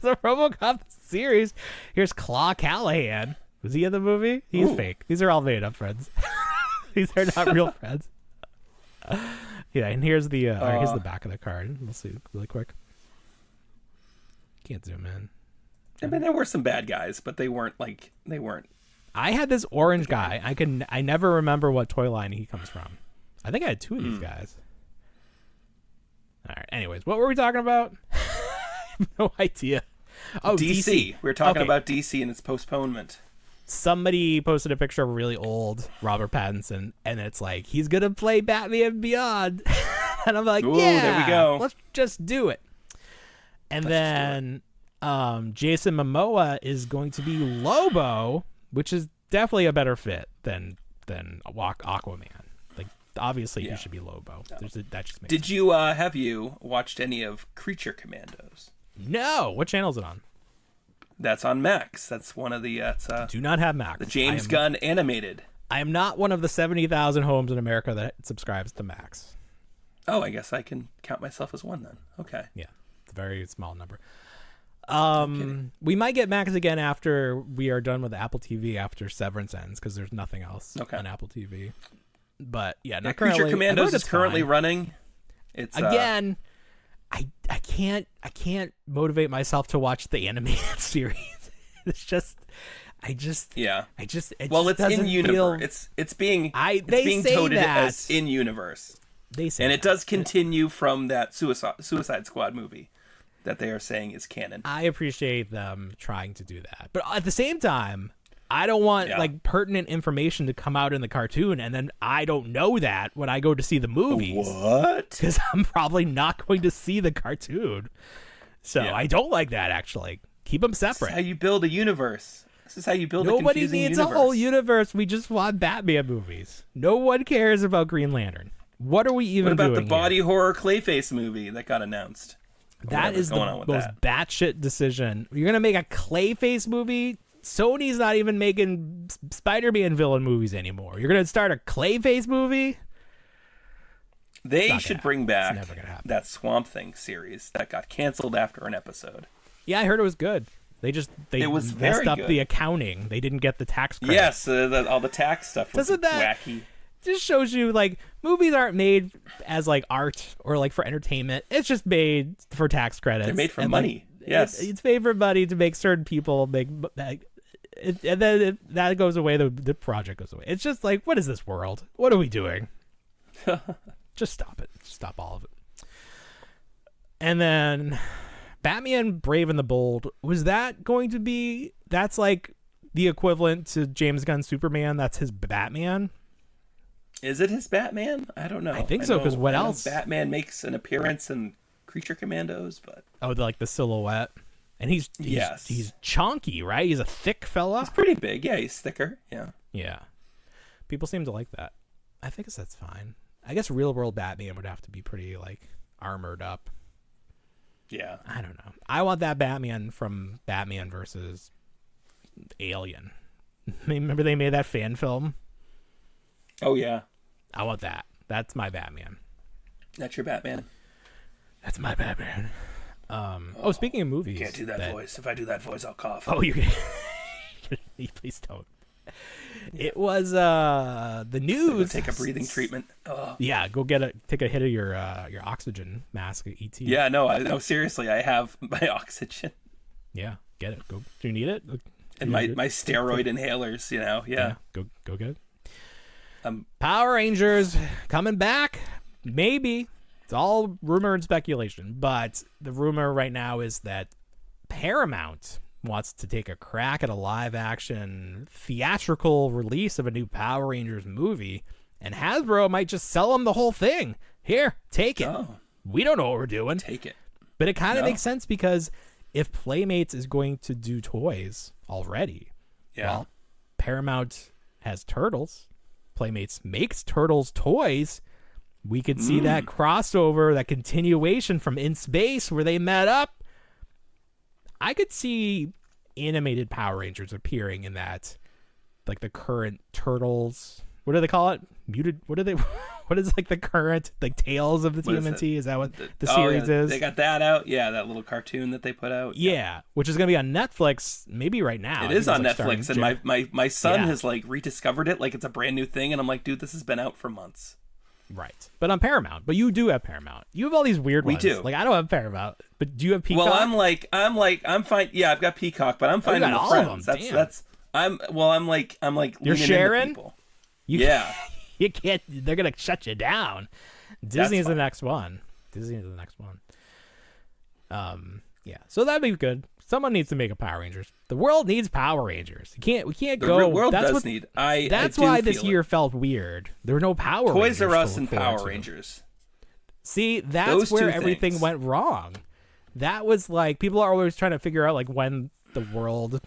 The RoboCop series. Here's Claw Callahan. Was he in the movie? He's Ooh. fake. These are all made up friends. These are not real friends. Yeah, and here's the here's the back of the card. We'll see really quick. Can't zoom in. I mean, there were some bad guys, but they weren't. I had this orange guy. I never remember what toy line he comes from. I think I had two of these guys. All right. Anyways, what were we talking about? I have no idea. Oh, DC. We were talking about DC and its postponement. Somebody posted a picture of a really old Robert Pattinson, and it's like, he's going to play Batman Beyond. And I'm like, ooh, yeah, there we go. Let's just do it. And then Jason Momoa is going to be Lobo, which is definitely a better fit than Aquaman. Like, obviously, he should be Lobo. That just makes Did you have you watched any of Creature Commandos? No. What channel is it on? That's on Max. That's one of the. Do not have Max. The James Gunn animated. I am not one of the 70,000 homes in America that subscribes to Max. Oh, I guess I can count myself as one then. Okay. Yeah, it's a very small number. We might get Max again after we are done with Apple TV after Severance ends, because there's nothing else on Apple TV. But yeah, not currently. Creature Commandos is currently running. It's again. I can't motivate myself to watch the animated series. It's just well, it's in universe. It's being touted as in universe. They say, and it does continue from that Suicide Squad movie that they are saying is canon. I appreciate them trying to do that, but at the same time, I don't want like pertinent information to come out in the cartoon, and then I don't know that when I go to see the movies. What? Because I'm probably not going to see the cartoon. So I don't like that, actually. Keep them separate. This is how you build a universe. This is how you build a confusing Nobody needs universe. a whole universe. We just want Batman movies. No one cares about Green Lantern. What are we even doing? What about the body horror Clayface movie that got announced? That is the most batshit decision. You're going to make a Clayface movie? Sony's not even making Spider-Man villain movies anymore. You're going to start a Clayface movie? They should bring back that Swamp Thing series that got canceled after an episode. Yeah, I heard it was good. They messed up the accounting. They didn't get the tax credit. Yes, all the tax stuff was wacky. Just shows you, like, movies aren't made as like art or like for entertainment. It's just made for tax credits. They're made for money. Like, yes, it's made for money to make certain people make. And then if that goes away, the project goes away. It's just like, what is this world? What are we doing? Just stop it. Just stop all of it. And then Batman Brave and the Bold, was that going to be, that's like the equivalent to James Gunn Superman? That's his Batman? Is it his Batman? I don't know. I think so, because what else? Batman makes an appearance in Creature Commandos, but like the silhouette. And he's chonky, right? He's a thick fella. He's pretty big. Yeah, he's thicker. Yeah. People seem to like that. I think that's fine. I guess real world Batman would have to be pretty like armored up. Yeah. I don't know. I want that Batman from Batman versus Alien. Remember they made that fan film? Oh yeah. I want that. That's my Batman. That's your Batman. That's my Batman. Speaking of movies, Can't do that voice. If I do that voice, I'll cough. Oh, you can. Please don't. It was the news. Take a breathing treatment. Yeah, go take a hit of your oxygen mask at ET. Yeah, no, seriously, I have my oxygen. Yeah, get it. Go. Do you need it? And my steroid inhalers. Yeah. Go get it. Power Rangers coming back, maybe. It's all rumor and speculation, but the rumor right now is that Paramount wants to take a crack at a live-action theatrical release of a new Power Rangers movie, and Hasbro might just sell them the whole thing. Here, take it. Oh. We don't know what we're doing. Take it. But it kind of makes sense, because if Playmates is going to do toys already, well, Paramount has Turtles. Playmates makes Turtles toys. We could see that crossover, that continuation from In Space where they met up. I could see animated Power Rangers appearing in that, like the current Turtles. What do they call it? Muted. What is like the current like Tales of the TMNT? Is that what the series is? They got that out. Yeah, that little cartoon that they put out. Yeah, which is gonna be on Netflix maybe right now. It is on Netflix, and my son has like rediscovered it like it's a brand new thing, and I'm like, dude, this has been out for months. Right. But on Paramount. But you do have Paramount. You have all these weird ones. We do. Like, I don't have Paramount. But do you have Peacock? Well, I'm fine. Yeah, I've got Peacock, but I'm finding got the all friends. of them. I'm like You're leaning into sharing? people. Yeah. You can't. They're going to shut you down. Disney's the next one. Yeah. So that'd be good. Someone needs to make a Power Rangers. The world needs Power Rangers. We can't The go. real world that's does what, need. That's I do why this feel year it. felt weird. There were no Power Rangers. Toys R Us to and look forward Power to. Rangers. See, that's Those where two everything things. went wrong. That was like people are always trying to figure out like when the world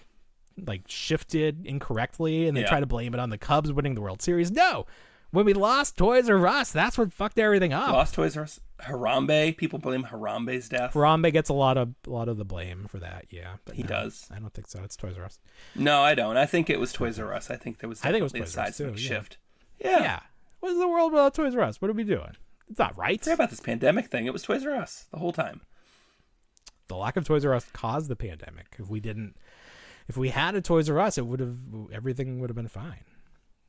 like shifted incorrectly, and they try to blame it on the Cubs winning the World Series. No, when we lost Toys R Us, that's what fucked everything up. Lost Toys R Us. Harambe. People blame Harambe's death. Harambe gets a lot of the blame for that. Yeah, but He no, does. I don't think so. It's Toys R Us. No, I don't. I think it was Toys R Us. I think there was I think it was definitely a Toys R Us seismic too, yeah. shift. Yeah. What's the world without Toys R Us? What are we doing? It's not right. Forget about this pandemic thing. It was Toys R Us the whole time. The lack of Toys R Us caused the pandemic. If we had a Toys R Us, everything would have been fine.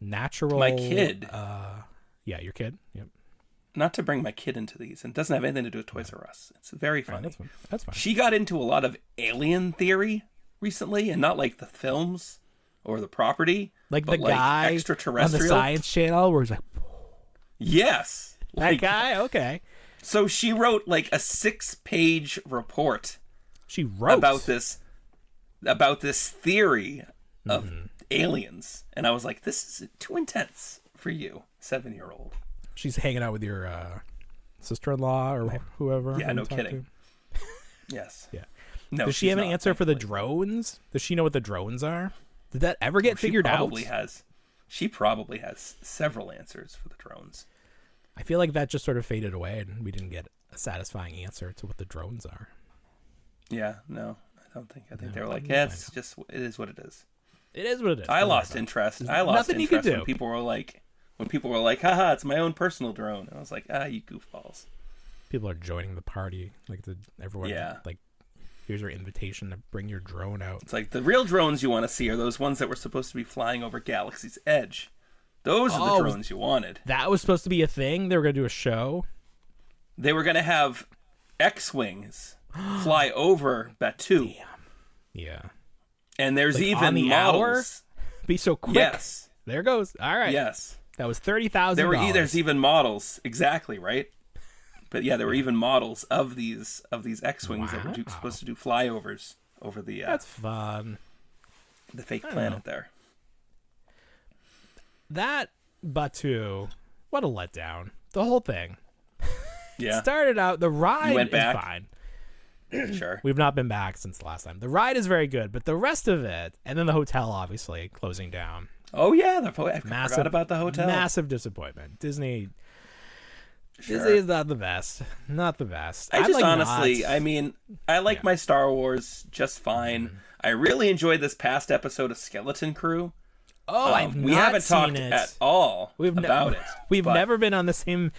Natural. My kid. Yeah, your kid. Yep. Not to bring my kid into these, and it doesn't have anything to do with Toys R Us. It's very Right, funny. that's fine. She got into a lot of alien theory recently, and not like the films or the property, Like but the guy on the extraterrestrial. Science Channel where he's like, Yes, that guy? Okay. So she wrote like a 6-page report She wrote about this theory of aliens, and I was like, this is too intense for you, 7-year-old. She's hanging out with your sister-in-law or whoever. Yeah, you no talk kidding. to. Yes. Yeah. No. Does she have an she's not, answer for the thankfully. drones? Does she know what the drones are? Did that ever get figured out? She probably has several answers for the drones. I feel like that just sort of faded away, and we didn't get a satisfying answer to what the drones are. Yeah, no, I don't think. I think they were like, I it is what it is. It is what it is. I Don't worry lost about it. interest. There's I lost nothing you can interest do. when people were like, haha, it's my own personal drone. And I was like, you goofballs. People are joining the party. Like everyone. Yeah. Like, here's your invitation to bring your drone out. It's like the real drones you want to see are those ones that were supposed to be flying over Galaxy's Edge. Those are the drones you wanted. That was supposed to be a thing. They were gonna do a show. They were going to have X-wings fly over Batu. Damn. Yeah. And there's Like, even on the models. Be so quick. Yes. There goes. All right. Yes. That was $30,000. There's even models, exactly, right? But yeah, there were even models of these X-wings that were supposed to do flyovers over the That's fun. the fake planet there. That Batu, what a letdown. The whole thing. Yeah, Started out, the ride went is back? fine. sure. We've not been back since the last time. The ride is very good, but the rest of it, and then the hotel obviously closing down. Oh yeah, I forgot about the hotel. Massive disappointment. Disney Sure. Disney is not the best. Not the best. I I'm just like honestly, not- I mean, I like my Star Wars just fine. Mm-hmm. I really enjoyed this past episode of Skeleton Crew. Oh, I've we not haven't seen talked it. at all about it. We've but never been on the same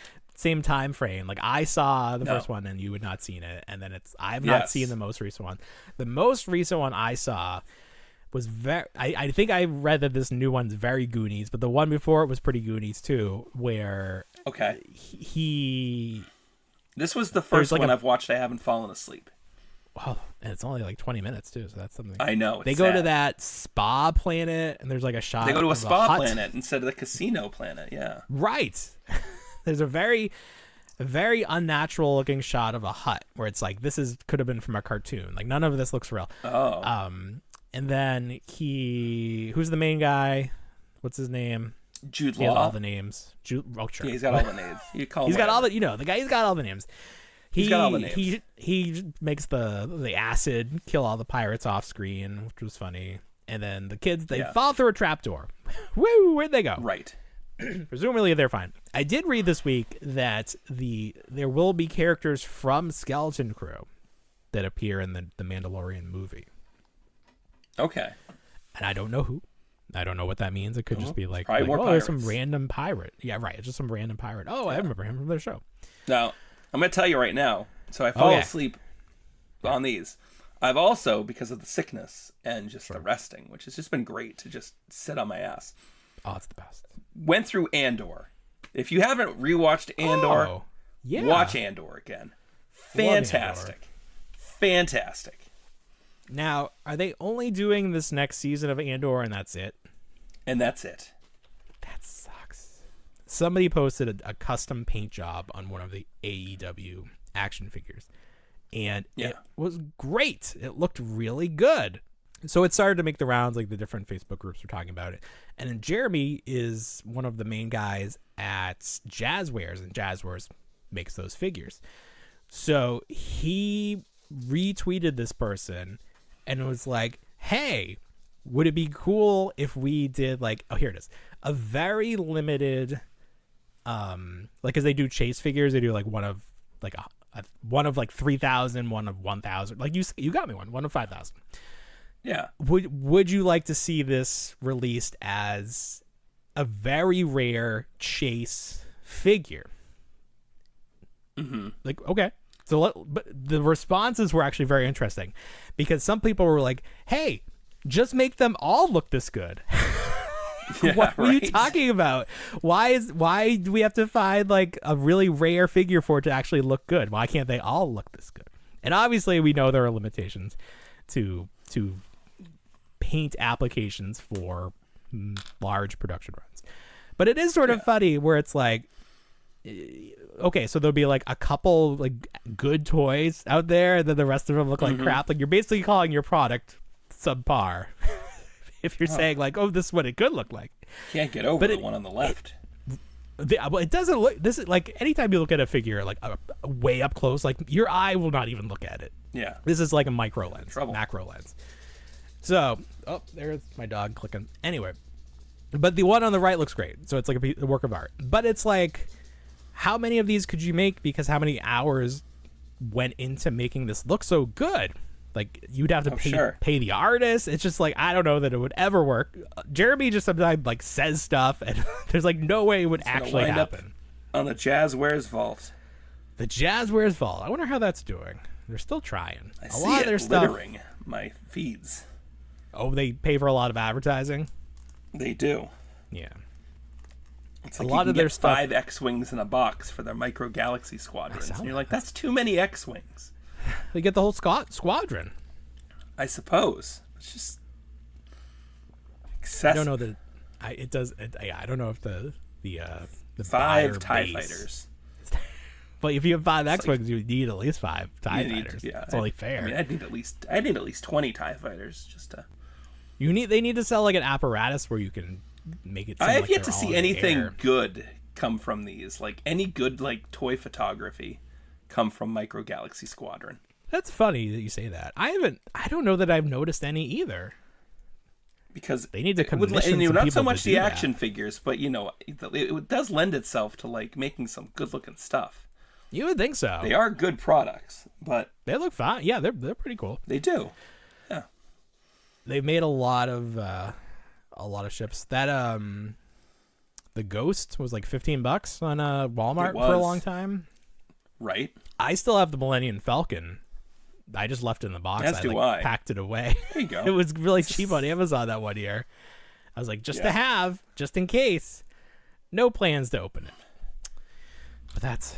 time frame. Like I saw the No. first one and you had not seen it, and then I've not Yes. seen the most recent one. The most recent one I saw was very. I think I read that this new one's very Goonies, but the one before it was pretty Goonies too, where Okay. he. This was the first like one a- I've watched. I haven't fallen asleep. Oh, and it's only like 20 minutes too, so that's something. I know. They it's go to sad. that spa planet, and there's like a shot. They go to a of spa hut. planet instead of the casino planet. Yeah. Right. There's a very unnatural looking shot of a hut where it's like could have been from a cartoon. Like none of this looks real. Oh. And then who's the main guy? What's his name? Jude He has Law. all the names. Yeah, he's got all the names. You call. He's him got all whatever. the guy's got all the names. He's got all the names. He makes the acid kill all the pirates off screen, which was funny. And then the kids they Yeah. fall through a trapdoor. Woo! Where'd they go? Right. Presumably they're fine. I did read this week that there will be characters from Skeleton Crew that appear in the Mandalorian movie, Okay. and I don't know who. I don't know what that means. It could just be like, probably more there's some pirates. random pirate. Yeah, right. It's just some random pirate. Oh, I remember him from their show. Now, I'm going to tell you right now. So I fall Okay. asleep on these. I've also, because of the sickness and just the resting, which has just been great to just sit on my ass, Oh, it's the best. went through Andor If you haven't rewatched Andor, yeah. watch Andor again. Fantastic. Fantastic. Now, are they only doing this next season of Andor and that's it? And that's it. That sucks. Somebody posted a custom paint job on one of the AEW action figures. And it was great. It looked really good. So it started to make the rounds, like the different Facebook groups were talking about it. And then Jeremy is one of the main guys at Jazzwares, and Jazzwares makes those figures. So he retweeted this person and was like, hey, would it be cool if we did like, oh, here it is, a very limited, like, as they do chase figures, they do like one of like 3,000, one of 1,000. Like you got me one of 5,000. Yeah. Would you like to see this released as a very rare chase figure? Mm-hmm. Like, okay. But the responses were actually very interesting, because some people were like, hey, just make them all look this good. What are you talking about? Why do we have to find like a really rare figure for it to actually look good? Why can't they all look this good? And obviously we know there are limitations to paint applications for large production runs. But it is sort of funny where it's like, okay, so there'll be like a couple like good toys out there, and then the rest of them look like crap. Like, you're basically calling your product subpar if you're saying like, oh, this is what it could look like. Can't get over the one on the left. It doesn't look. This is like, anytime you look at a figure like way up close, like your eye will not even look at it. Yeah. This is like a micro lens, Trouble. macro lens. So, oh, there's my dog clicking. Anyway, but the one on the right looks great. So it's like a work of art. But it's like, how many of these could you make? Because how many hours went into making this look so good? Like, you'd have to pay the artist. It's just like, I don't know that it would ever work. Jeremy just sometimes like says stuff, and there's like no way it would actually happen. On the Jazzwares vault. The Jazzwares vault. I wonder how that's doing. They're still trying. I a see lot it of their stuff. littering my feeds. Oh, they pay for a lot of advertising. They do. Yeah. It's like a lot of their stuff. 5 X-wings in a box for their micro galaxy squadrons, and you're like, that's too many X-wings. They get the whole squadron. I suppose it's just excessive. I don't know that it does. I don't know if the 5 TIE fighters. But if you have 5 X-wings, you need at least 5 TIE fighters. Yeah, it's only fair. I mean, I'd need at least 20 TIE fighters just to. They need to sell like an apparatus where you can make it. I have yet to see see anything good come from these. Like, any good like toy photography come from Micro Galaxy Squadron. That's funny that you say that. I don't know that I've noticed any either. Because they need to commission some not so much the that. action figures, but it does lend itself to like making some good looking stuff. You would think so. They are good products, but they look fine. Yeah, they're pretty cool. They do. Yeah. They've made a lot of ships. That the Ghost was like $15 on Walmart for a long time. Right. I still have the Millennium Falcon. I just left it in the box. I packed it away. There you go. It was really cheap on Amazon that one year. I was like, just to have, just in case. No plans to open it. But that's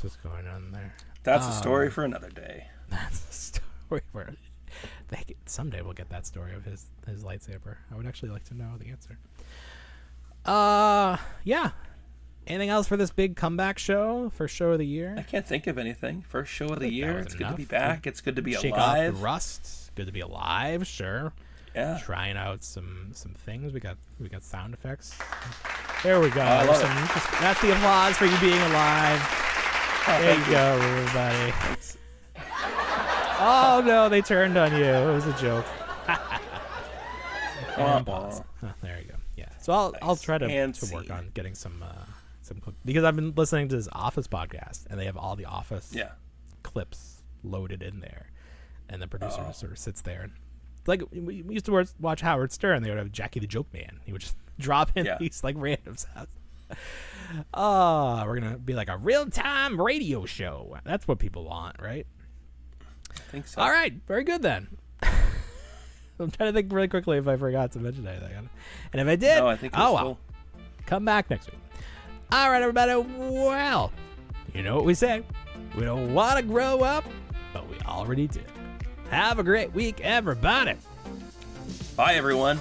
what's going on there. That's a story for another day. That's a story for someday we'll get that story of his lightsaber. I would actually like to know the answer. Yeah. Anything else for this big comeback show? First show of the year? I can't think of anything. First show of the year. It's good to be back. It's good to be Shake alive. Off the rust. Good to be alive. Sure. Yeah. Trying out some things. We got sound effects. There we go. That's the applause for you being alive. There you go, everybody. Oh no, they turned on you. It was a joke. And pause. There you go. Yeah. So I'll try to work on getting some because I've been listening to this Office podcast, and they have all the Office clips loaded in there, and the producer sort of sits there and like we used to watch Howard Stern. They would have Jackie the Joke Man. He would just drop in these like random sounds. We're gonna be like a real-time radio show. That's what people want, right? I think so. All right, very good then. I'm trying to think really quickly if I forgot to mention anything, and if I did, no, I think it was cool. Come back next week. All right, everybody. Well, you know what we say. We don't want to grow up, but we already did. Have a great week, everybody. Bye, everyone.